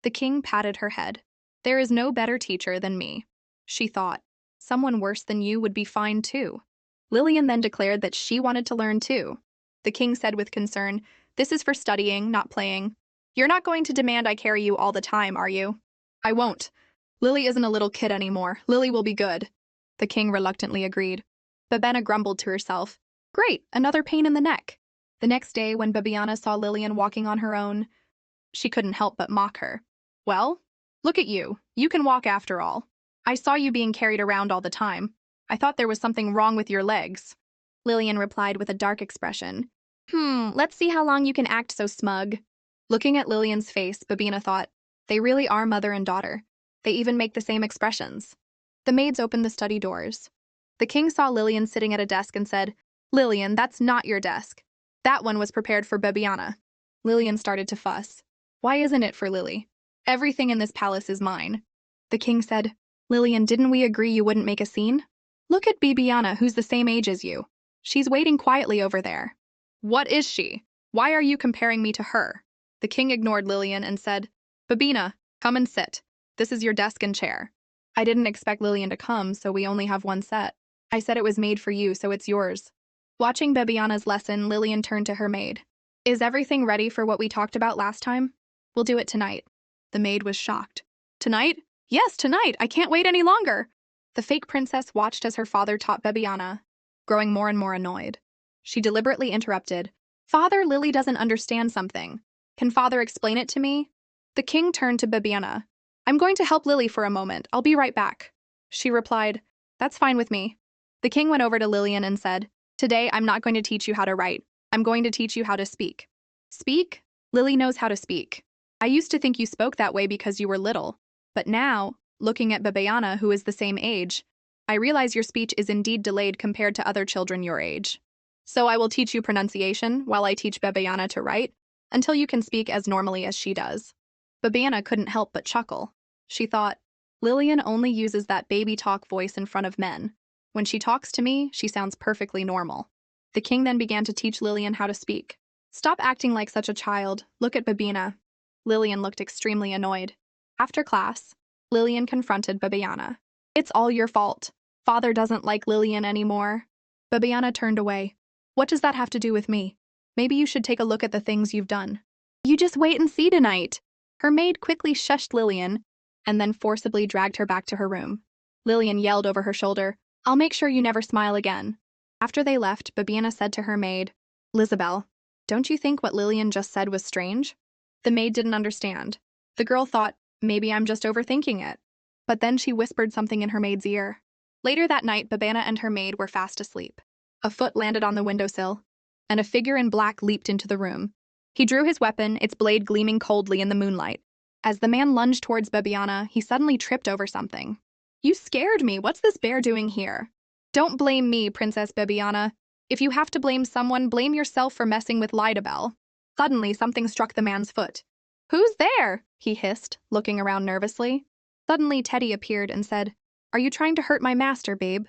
The king patted her head. There is no better teacher than me. She thought, someone worse than you would be fine too. Lillian then declared that she wanted to learn too. The king said with concern, This is for studying, not playing. You're not going to demand I carry you all the time, are you? I won't. Lily isn't a little kid anymore. Lily will be good. The king reluctantly agreed. Bibiana grumbled to herself. Great, another pain in the neck. The next day, when Bibiana saw Lillian walking on her own, she couldn't help but mock her. Well, look at you. You can walk after all. I saw you being carried around all the time. I thought there was something wrong with your legs. Lillian replied with a dark expression. Let's see how long you can act so smug. Looking at Lillian's face, Bibiana thought, they really are mother and daughter. They even make the same expressions. The maids opened the study doors. The king saw Lillian sitting at a desk and said, Lillian, that's not your desk. That one was prepared for Bibiana. Lillian started to fuss. Why isn't it for Lily? Everything in this palace is mine. The king said, Lillian, didn't we agree you wouldn't make a scene? Look at Bibiana, who's the same age as you. She's waiting quietly over there. What is she? Why are you comparing me to her? The king ignored Lillian and said, Babina, come and sit. This is your desk and chair. I didn't expect Lillian to come, so we only have one set. I said it was made for you, so it's yours. Watching Bibiana's lesson, Lillian turned to her maid. Is everything ready for what we talked about last time? We'll do it tonight. The maid was shocked. Tonight? Yes, tonight. I can't wait any longer. The fake princess watched as her father taught Bibiana, growing more and more annoyed. She deliberately interrupted. Father, Lily doesn't understand something. Can father explain it to me? The king turned to Bibiana. I'm going to help Lily for a moment. I'll be right back. She replied, That's fine with me. The king went over to Lillian and said, Today, I'm not going to teach you how to write. I'm going to teach you how to speak. Speak? Lily knows how to speak. I used to think you spoke that way because you were little. But now, looking at Bibiana, who is the same age, I realize your speech is indeed delayed compared to other children your age. So I will teach you pronunciation while I teach Bibiana to write, until you can speak as normally as she does. Bibiana couldn't help but chuckle. She thought, Lillian only uses that baby talk voice in front of men. When she talks to me, she sounds perfectly normal. The king then began to teach Lillian how to speak. Stop acting like such a child. Look at Bibiana. Lillian looked extremely annoyed. After class, Lillian confronted Bibiana. It's all your fault. Father doesn't like Lillian anymore. Bibiana turned away. What does that have to do with me? Maybe you should take a look at the things you've done. You just wait and see tonight. Her maid quickly shushed Lillian and then forcibly dragged her back to her room. Lillian yelled over her shoulder, I'll make sure you never smile again. After they left, Bibiana said to her maid, Lizabelle, don't you think what Lillian just said was strange? The maid didn't understand. The girl thought, maybe I'm just overthinking it. But then she whispered something in her maid's ear. Later that night, Bibiana and her maid were fast asleep. A foot landed on the windowsill, and a figure in black leaped into the room. He drew his weapon, its blade gleaming coldly in the moonlight. As the man lunged towards Bibiana, he suddenly tripped over something. You scared me. What's this bear doing here? Don't blame me, Princess Bibiana. If you have to blame someone, blame yourself for messing with Lidabelle. Suddenly, something struck the man's foot. Who's there? He hissed, looking around nervously. Suddenly, Teddy appeared and said, Are you trying to hurt my master, babe?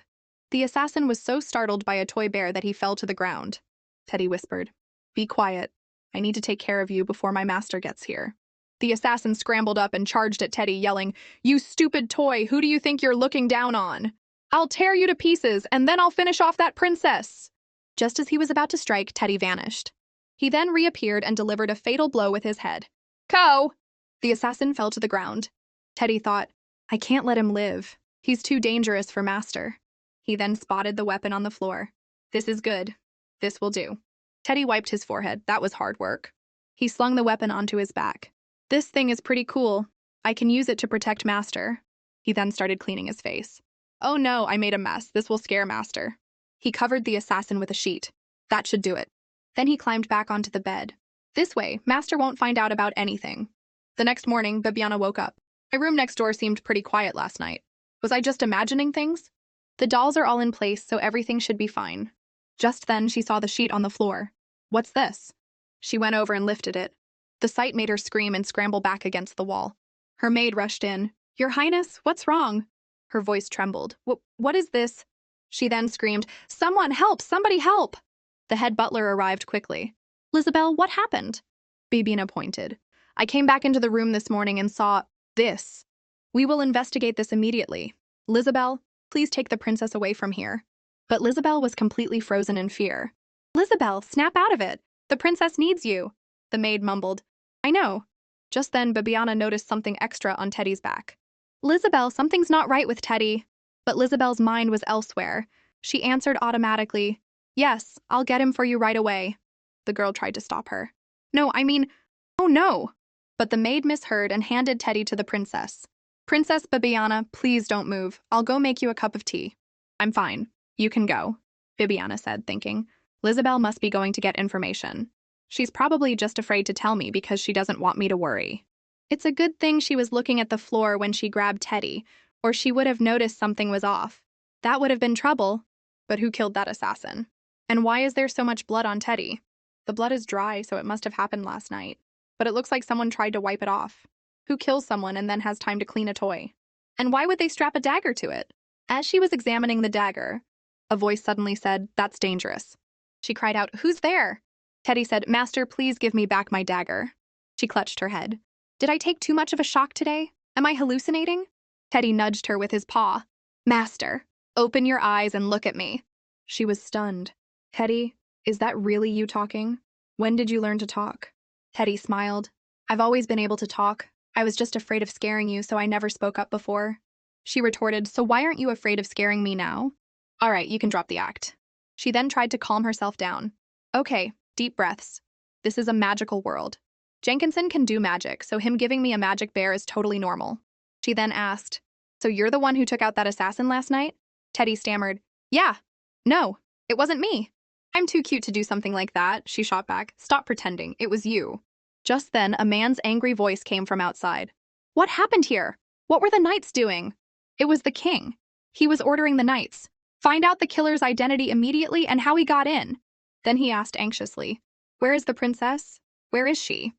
The assassin was so startled by a toy bear that he fell to the ground. Teddy whispered, Be quiet. I need to take care of you before my master gets here. The assassin scrambled up and charged at Teddy, yelling, You stupid toy, who do you think you're looking down on? I'll tear you to pieces, and then I'll finish off that princess. Just as he was about to strike, Teddy vanished. He then reappeared and delivered a fatal blow with his head. Ko! The assassin fell to the ground. Teddy thought, I can't let him live. He's too dangerous for Master. He then spotted the weapon on the floor. This is good. This will do. Teddy wiped his forehead. That was hard work. He slung the weapon onto his back. This thing is pretty cool. I can use it to protect Master. He then started cleaning his face. Oh no, I made a mess. This will scare Master. He covered the assassin with a sheet. That should do it. Then he climbed back onto the bed. This way, Master won't find out about anything. The next morning, Bibiana woke up. My room next door seemed pretty quiet last night. Was I just imagining things? The dolls are all in place, so everything should be fine. Just then, she saw the sheet on the floor. What's this? She went over and lifted it. The sight made her scream and scramble back against the wall. Her maid rushed in. Your Highness, what's wrong? Her voice trembled. What is this? She then screamed, Someone help! Somebody help! The head butler arrived quickly. Lizabelle, what happened? Bibiana pointed. I came back into the room this morning and saw this. We will investigate this immediately. Lizabelle, please take the princess away from here. But Lizabelle was completely frozen in fear. Lizabelle, snap out of it. The princess needs you. The maid mumbled. I know. Just then, Bibiana noticed something extra on Teddy's back. Lizabelle, something's not right with Teddy. But Lizabelle's mind was elsewhere. She answered automatically, Yes, I'll get him for you right away. The girl tried to stop her. No, I mean, oh no. But the maid misheard and handed Teddy to the princess. Princess Bibiana, please don't move. I'll go make you a cup of tea. I'm fine. You can go, Bibiana said, thinking. Lizabelle must be going to get information. She's probably just afraid to tell me because she doesn't want me to worry. It's a good thing she was looking at the floor when she grabbed Teddy, or she would have noticed something was off. That would have been trouble. But who killed that assassin? And why is there so much blood on Teddy? The blood is dry, so it must have happened last night. But it looks like someone tried to wipe it off. Who kills someone and then has time to clean a toy? And why would they strap a dagger to it? As she was examining the dagger, a voice suddenly said, That's dangerous. She cried out, Who's there? Teddy said, Master, please give me back my dagger. She clutched her head. Did I take too much of a shock today? Am I hallucinating? Teddy nudged her with his paw. Master, open your eyes and look at me. She was stunned. Teddy, is that really you talking? When did you learn to talk? Teddy smiled. I've always been able to talk. I was just afraid of scaring you, so I never spoke up before. She retorted, So why aren't you afraid of scaring me now? All right, you can drop the act. She then tried to calm herself down. Okay, deep breaths. This is a magical world. Jenkinson can do magic, so him giving me a magic bear is totally normal. She then asked, So you're the one who took out that assassin last night? Teddy stammered, Yeah. No, it wasn't me. I'm too cute to do something like that, she shot back. Stop pretending, it was you. Just then, a man's angry voice came from outside. What happened here? What were the knights doing? It was the king. He was ordering the knights. Find out the killer's identity immediately and how he got in. Then he asked anxiously, Where is the princess? Where is she?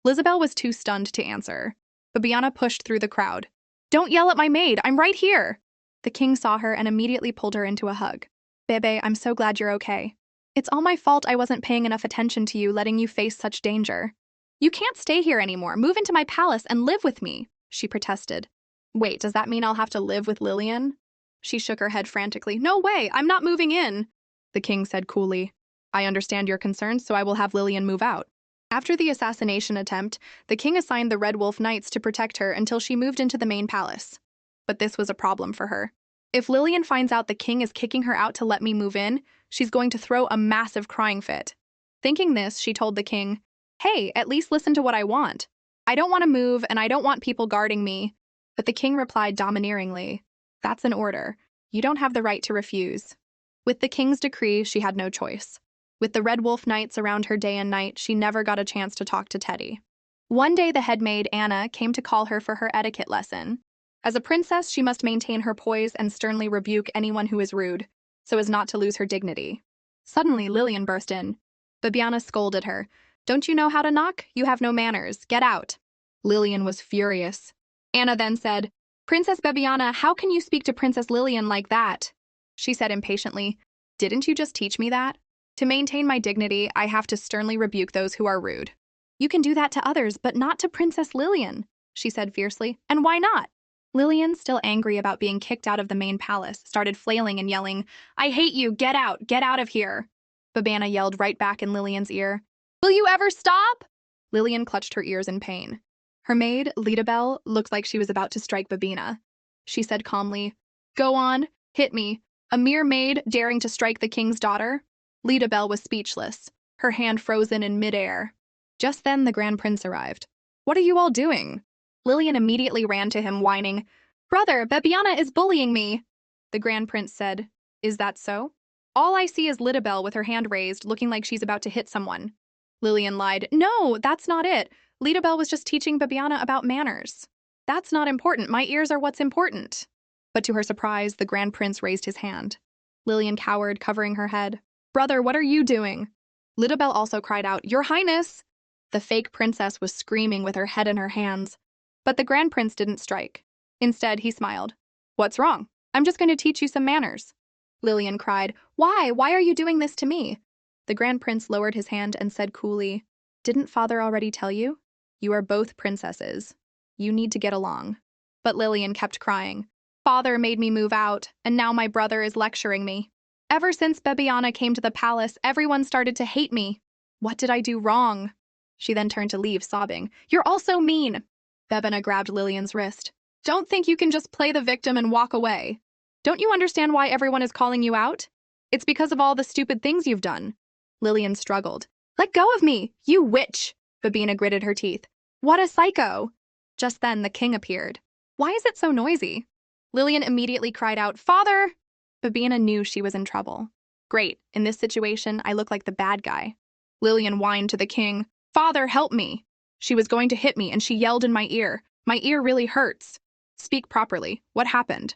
Lizabelle was too stunned to answer. Bibiana pushed through the crowd. Don't yell at my maid, I'm right here. The king saw her and immediately pulled her into a hug. Bebe, I'm so glad you're okay. It's all my fault I wasn't paying enough attention to you, letting you face such danger. You can't stay here anymore. Move into my palace and live with me, she protested. Wait, does that mean I'll have to live with Lillian? She shook her head frantically. No way, I'm not moving in, the king said coolly. I understand your concerns, so I will have Lillian move out. After the assassination attempt, the king assigned the Red Wolf Knights to protect her until she moved into the main palace. But this was a problem for her. If Lillian finds out the king is kicking her out to let me move in, she's going to throw a massive crying fit. Thinking this, she told the king, Hey, at least listen to what I want. I don't want to move and I don't want people guarding me. But the king replied domineeringly, That's an order. You don't have the right to refuse. With the king's decree, she had no choice. With the Red Wolf Knights around her day and night, she never got a chance to talk to Teddy. One day, the head maid, Anna, came to call her for her etiquette lesson. As a princess, she must maintain her poise and sternly rebuke anyone who is rude, so as not to lose her dignity. Suddenly, Lillian burst in. Bibiana scolded her. Don't you know how to knock? You have no manners. Get out. Lillian was furious. Anna then said, Princess Bibiana, how can you speak to Princess Lillian like that? She said impatiently, Didn't you just teach me that? To maintain my dignity, I have to sternly rebuke those who are rude. You can do that to others, but not to Princess Lillian, she said fiercely. And why not? Lillian, still angry about being kicked out of the main palace, started flailing and yelling, I hate you, get out of here. Bibiana yelled right back in Lillian's ear, Will you ever stop? Lillian clutched her ears in pain. Her maid, Lidabelle, looked like she was about to strike Babina. She said calmly, "Go on, hit me. A mere maid daring to strike the king's daughter?" Lidabelle was speechless, her hand frozen in midair. Just then the Grand Prince arrived. "What are you all doing?" Lillian immediately ran to him, whining, "Brother, Babiana is bullying me." The Grand Prince said, "Is that so?" "All I see is Lidabelle with her hand raised, looking like she's about to hit someone." Lillian lied, "No, that's not it. Lidabelle was just teaching Babiana about manners." "That's not important. My ears are what's important." But to her surprise, the Grand Prince raised his hand. Lillian cowered, covering her head. "Brother, what are you doing?" Lidabelle also cried out, "Your Highness!" The fake princess was screaming with her head in her hands. But the Grand Prince didn't strike. Instead, he smiled. "What's wrong? I'm just going to teach you some manners." Lillian cried, "Why? Why are you doing this to me?" The Grand Prince lowered his hand and said coolly, "Didn't Father already tell you? You are both princesses. You need to get along." But Lillian kept crying. "Father made me move out, and now my brother is lecturing me. Ever since Babiana came to the palace, everyone started to hate me. What did I do wrong?" She then turned to leave, sobbing, "You're all so mean." Bebina grabbed Lillian's wrist. "Don't think you can just play the victim and walk away. Don't you understand why everyone is calling you out? It's because of all the stupid things you've done." Lillian struggled. "Let go of me, you witch!" Babina gritted her teeth. "What a psycho!" Just then, the king appeared. "Why is it so noisy?" Lillian immediately cried out, "Father!" Babina knew she was in trouble. "Great, in this situation, I look like the bad guy." Lillian whined to the king, "Father, help me!" She was going to hit me, and she yelled in my ear. "My ear really hurts." "Speak properly. What happened?"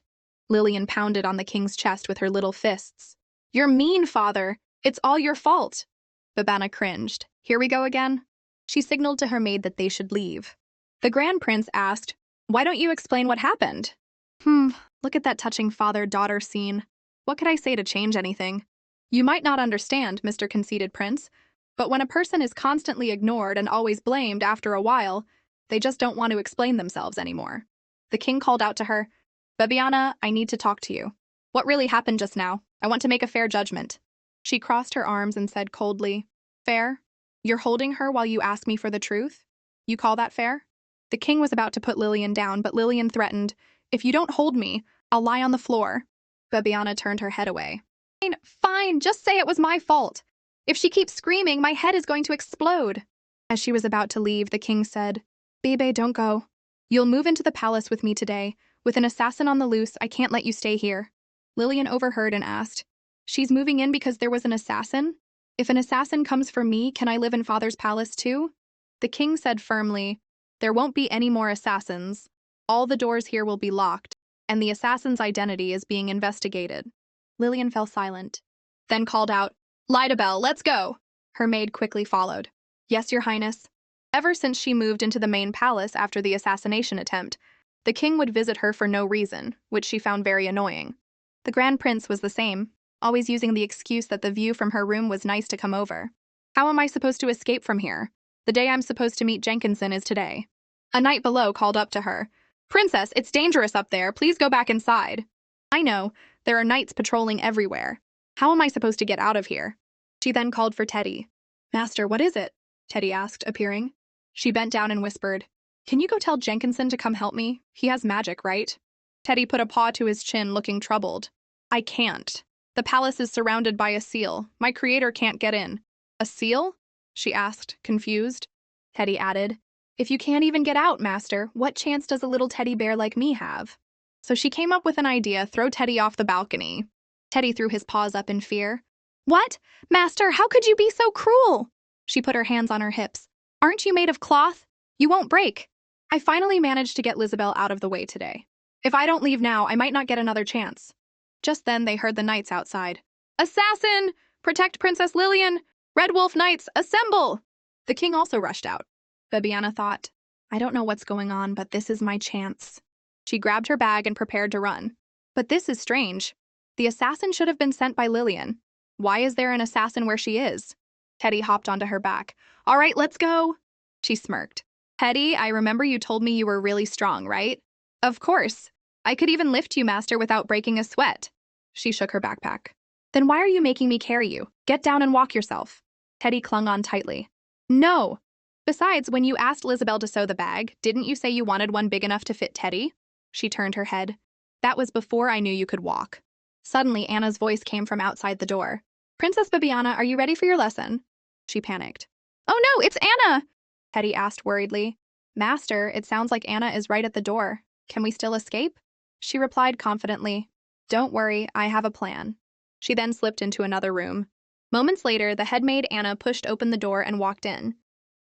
Lillian pounded on the king's chest with her little fists. "You're mean, Father. It's all your fault." Babana cringed. "Here we go again?" She signaled to her maid that they should leave. The Grand Prince asked, "Why don't you explain what happened?" Look at that touching father-daughter scene. What could I say to change anything? You might not understand, Mr. Conceited Prince, but when a person is constantly ignored and always blamed after a while, they just don't want to explain themselves anymore. The king called out to her, "Babiana, I need to talk to you. What really happened just now? I want to make a fair judgment." She crossed her arms and said coldly, "Fair? You're holding her while you ask me for the truth? You call that fair?" The king was about to put Lillian down, but Lillian threatened, "If you don't hold me, I'll lie on the floor." Babiana turned her head away. Fine, just say it was my fault. If she keeps screaming, my head is going to explode." As she was about to leave, the king said, "Bebe, don't go. You'll move into the palace with me today. With an assassin on the loose, I can't let you stay here." Lillian overheard and asked, "She's moving in because there was an assassin? If an assassin comes for me, can I live in Father's palace too?" The king said firmly, "There won't be any more assassins. All the doors here will be locked, and the assassin's identity is being investigated." Lillian fell silent, then called out, "Lidabelle, let's go!" Her maid quickly followed. "Yes, Your Highness." Ever since she moved into the main palace after the assassination attempt, the king would visit her for no reason, which she found very annoying. The Grand Prince was the same, always using the excuse that the view from her room was nice to come over. "How am I supposed to escape from here? The day I'm supposed to meet Jenkinson is today." A knight below called up to her, "Princess, it's dangerous up there. Please go back inside." "I know. There are knights patrolling everywhere. How am I supposed to get out of here?" She then called for Teddy. "Master, what is it?" Teddy asked, appearing. She bent down and whispered, "Can you go tell Jenkinson to come help me? He has magic, right?" Teddy put a paw to his chin, looking troubled. "I can't. The palace is surrounded by a seal. My creator can't get in." "A seal?" she asked, confused. Teddy added, "If you can't even get out, Master, what chance does a little teddy bear like me have?" So she came up with an idea, throw Teddy off the balcony. Teddy threw his paws up in fear. "What? Master, how could you be so cruel?" She put her hands on her hips. "Aren't you made of cloth? You won't break." "I finally managed to get Lizabelle out of the way today. If I don't leave now, I might not get another chance." Just then they heard the knights outside. "Assassin! Protect Princess Lillian! Red Wolf Knights, assemble!" The king also rushed out. Babiana thought, "I don't know what's going on, but this is my chance." She grabbed her bag and prepared to run. But this is strange. The assassin should have been sent by Lillian. Why is there an assassin where she is? Teddy hopped onto her back. "All right, let's go." She smirked. "Teddy, I remember you told me you were really strong, right?" "Of course. I could even lift you, Master, without breaking a sweat." She shook her backpack. "Then why are you making me carry you? Get down and walk yourself." Teddy clung on tightly. "No." Besides, when you asked Lizabelle to sew the bag, didn't you say you wanted one big enough to fit Teddy? She turned her head. That was before I knew you could walk. Suddenly, Anna's voice came from outside the door. Princess Bibiana, are you ready for your lesson? She panicked. Oh no, it's Anna! Teddy asked worriedly. Master, it sounds like Anna is right at the door. Can we still escape? She replied confidently. Don't worry, I have a plan. She then slipped into another room. Moments later, the headmaid Anna pushed open the door and walked in.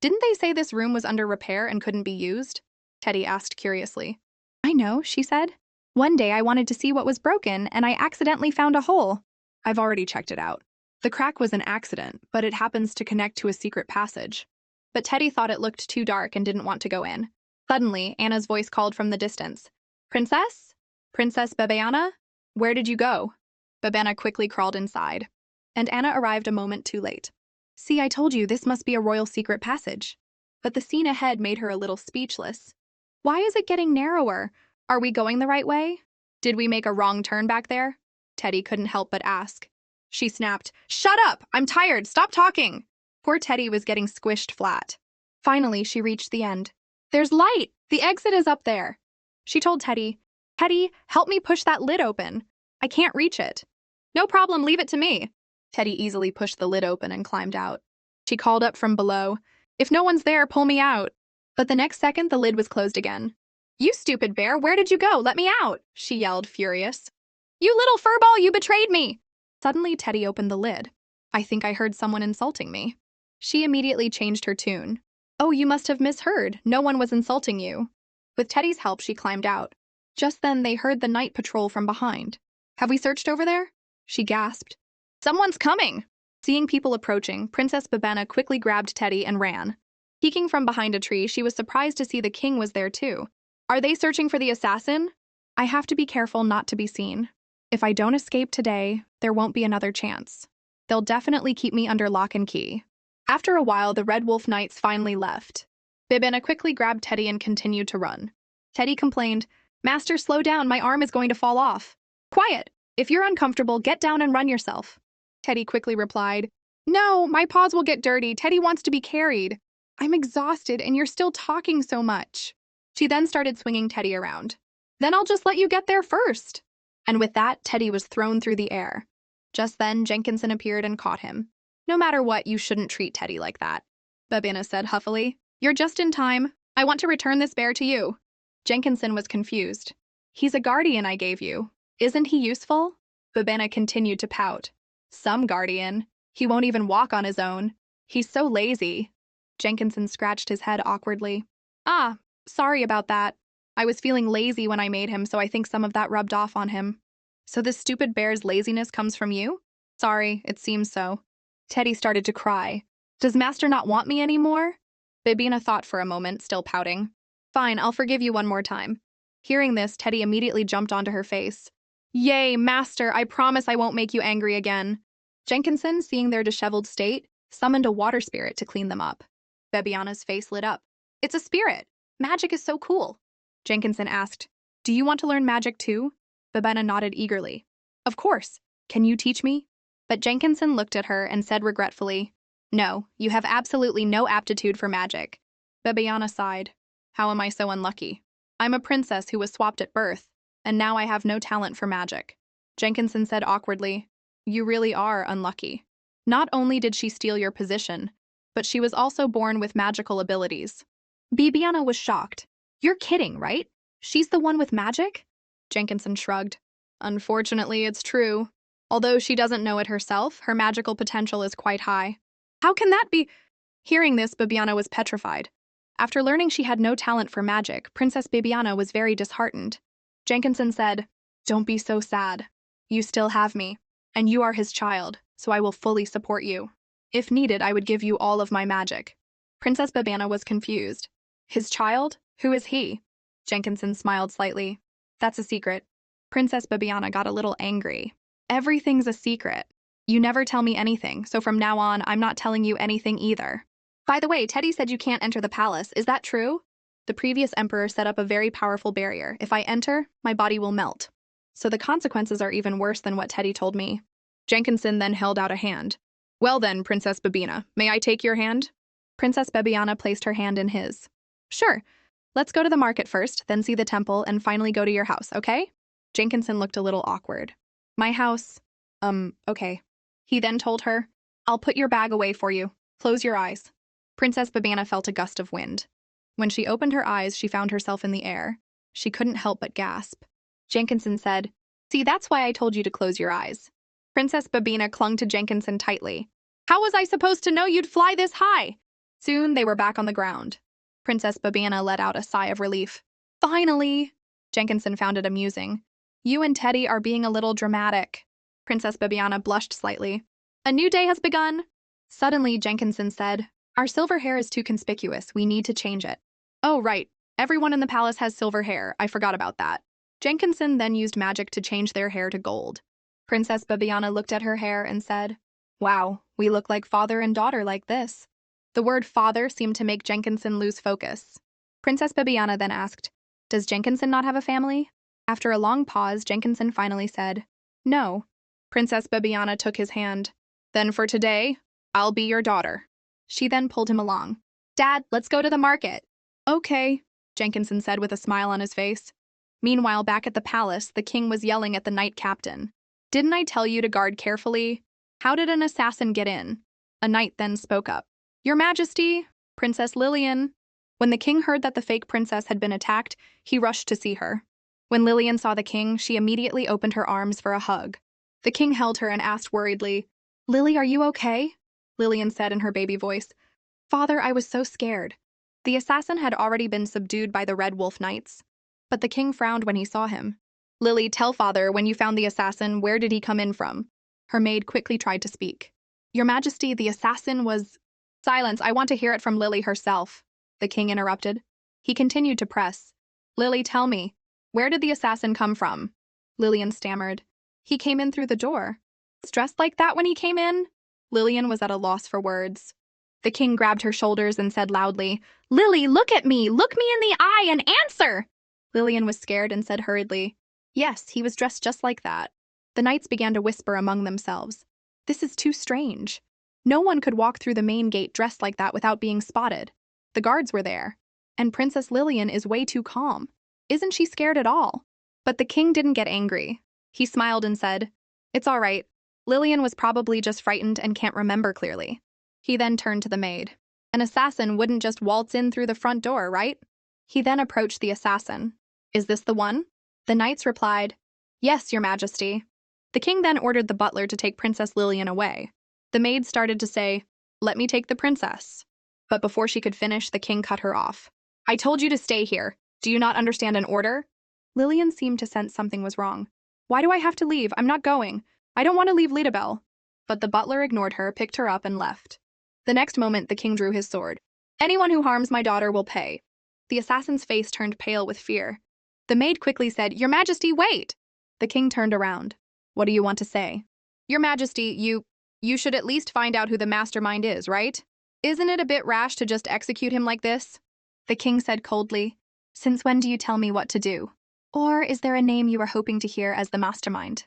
Didn't they say this room was under repair and couldn't be used? Teddy asked curiously. I know, she said. One day I wanted to see what was broken, and I accidentally found a hole. I've already checked it out. The crack was an accident, but it happens to connect to a secret passage. But Teddy thought it looked too dark and didn't want to go in. Suddenly, Anna's voice called from the distance. Princess? Princess Bibiana? Where did you go? Bibiana quickly crawled inside. And Anna arrived a moment too late. See, I told you this must be a royal secret passage. But the scene ahead made her a little speechless. Why is it getting narrower? Are we going the right way? Did we make a wrong turn back there? Teddy couldn't help but ask. She snapped, Shut up! I'm tired! Stop talking! Poor Teddy was getting squished flat. Finally, she reached the end. There's light! The exit is up there! She told Teddy, Teddy, help me push that lid open. I can't reach it. No problem, leave it to me. Teddy easily pushed the lid open and climbed out. She called up from below, If no one's there, pull me out. But the next second, the lid was closed again. You stupid bear, where did you go? Let me out, she yelled, furious. You little furball, you betrayed me! Suddenly, Teddy opened the lid. I think I heard someone insulting me. She immediately changed her tune. Oh, you must have misheard. No one was insulting you. With Teddy's help, she climbed out. Just then, they heard the night patrol from behind. Have we searched over there? She gasped. Someone's coming! Seeing people approaching, Princess Bibiana quickly grabbed Teddy and ran. Peeking from behind a tree, she was surprised to see the king was there too. Are they searching for the assassin? I have to be careful not to be seen. If I don't escape today, there won't be another chance. They'll definitely keep me under lock and key. After a while, the Red Wolf Knights finally left. Bibiana quickly grabbed Teddy and continued to run. Teddy complained, Master, slow down, my arm is going to fall off. Quiet! If you're uncomfortable, get down and run yourself. Teddy quickly replied, No, my paws will get dirty. Teddy wants to be carried. I'm exhausted and you're still talking so much. She then started swinging Teddy around. Then I'll just let you get there first. And with that, Teddy was thrown through the air. Just then, Jenkinson appeared and caught him. No matter what, you shouldn't treat Teddy like that, Bibiana said huffily. You're just in time. I want to return this bear to you. Jenkinson was confused. He's a guardian I gave you. Isn't he useful? Bibiana continued to pout. Some guardian. He won't even walk on his own. He's so lazy. Jenkinson scratched his head awkwardly. Ah, sorry about that. I was feeling lazy when I made him, so I think some of that rubbed off on him. So this stupid bear's laziness comes from you? Sorry, it seems so. Teddy started to cry. Does Master not want me anymore? Bibiana thought for a moment, still pouting. Fine, I'll forgive you one more time. Hearing this, Teddy immediately jumped onto her face. Yay, Master, I promise I won't make you angry again. Jenkinson, seeing their disheveled state, summoned a water spirit to clean them up. Bibiana's face lit up. It's a spirit. Magic is so cool. Jenkinson asked, Do you want to learn magic too? Bibiana nodded eagerly. Of course. Can you teach me? But Jenkinson looked at her and said regretfully, No, you have absolutely no aptitude for magic. Bibiana sighed. How am I so unlucky? I'm a princess who was swapped at birth, and now I have no talent for magic. Jenkinson said awkwardly, You really are unlucky. Not only did she steal your position, but she was also born with magical abilities. Bibiana was shocked. You're kidding, right? She's the one with magic? Jenkinson shrugged. Unfortunately, it's true. Although she doesn't know it herself, her magical potential is quite high. How can that be? Hearing this, Bibiana was petrified. After learning she had no talent for magic, Princess Bibiana was very disheartened. Jenkinson said, Don't be so sad. You still have me, and you are his child, so I will fully support you. If needed, I would give you all of my magic. Princess Bibiana was confused. His child? Who is he? Jenkinson smiled slightly. That's a secret. Princess Bibiana got a little angry. Everything's a secret. You never tell me anything, so from now on, I'm not telling you anything either. By the way, Teddy said you can't enter the palace. Is that true? The previous emperor set up a very powerful barrier. If I enter, my body will melt. So the consequences are even worse than what Teddy told me. Jenkinson then held out a hand. Well then, Princess Bibiana, may I take your hand? Princess Bibiana placed her hand in his. Sure. Let's go to the market first, then see the temple, and finally go to your house, okay? Jenkinson looked a little awkward. My house. Okay. He then told her, I'll put your bag away for you. Close your eyes. Princess Bibiana felt a gust of wind. When she opened her eyes, she found herself in the air. She couldn't help but gasp. Jenkinson said, See, that's why I told you to close your eyes. Princess Babina clung to Jenkinson tightly. How was I supposed to know you'd fly this high? Soon they were back on the ground. Princess Babina let out a sigh of relief. Finally! Jenkinson found it amusing. You and Teddy are being a little dramatic. Princess Bibiana blushed slightly. A new day has begun. Suddenly, Jenkinson said, Our silver hair is too conspicuous. We need to change it. Oh, right. Everyone in the palace has silver hair. I forgot about that. Jenkinson then used magic to change their hair to gold. Princess Bibiana looked at her hair and said, Wow, we look like father and daughter like this. The word father seemed to make Jenkinson lose focus. Princess Bibiana then asked, Does Jenkinson not have a family? After a long pause, Jenkinson finally said, No. Princess Bibiana took his hand. Then for today, I'll be your daughter. She then pulled him along. Dad, let's go to the market. Okay, Jenkinson said with a smile on his face. Meanwhile, back at the palace, the king was yelling at the knight captain. Didn't I tell you to guard carefully? How did an assassin get in? A knight then spoke up. Your Majesty, Princess Lillian. When the king heard that the fake princess had been attacked, he rushed to see her. When Lillian saw the king, she immediately opened her arms for a hug. The king held her and asked worriedly, Lily, are you okay? Lillian said in her baby voice, Father, I was so scared. The assassin had already been subdued by the Red Wolf Knights. But the king frowned when he saw him. Lily, tell father, when you found the assassin, where did he come in from? Her maid quickly tried to speak. Your Majesty, the assassin was... Silence, I want to hear it from Lily herself, the king interrupted. He continued to press. Lily, tell me, where did the assassin come from? Lillian stammered. He came in through the door. Dressed like that when he came in? Lillian was at a loss for words. The king grabbed her shoulders and said loudly, Lily, look at me! Look me in the eye and answer! Lillian was scared and said hurriedly, Yes, he was dressed just like that. The knights began to whisper among themselves. This is too strange. No one could walk through the main gate dressed like that without being spotted. The guards were there. And Princess Lillian is way too calm. Isn't she scared at all? But the king didn't get angry. He smiled and said, It's all right. Lillian was probably just frightened and can't remember clearly. He then turned to the maid. An assassin wouldn't just waltz in through the front door, right? He then approached the assassin. Is this the one? The knights replied, Yes, your Majesty. The king then ordered the butler to take Princess Lillian away. The maid started to say, Let me take the princess. But before she could finish, the king cut her off. I told you to stay here. Do you not understand an order? Lillian seemed to sense something was wrong. Why do I have to leave? I'm not going. I don't want to leave Lidabelle. But the butler ignored her, picked her up, and left. The next moment, the king drew his sword. Anyone who harms my daughter will pay. The assassin's face turned pale with fear. The maid quickly said, Your Majesty, wait! The king turned around. What do you want to say? Your Majesty, you should at least find out who the mastermind is, right? Isn't it a bit rash to just execute him like this? The king said coldly, Since when do you tell me what to do? Or is there a name you are hoping to hear as the mastermind?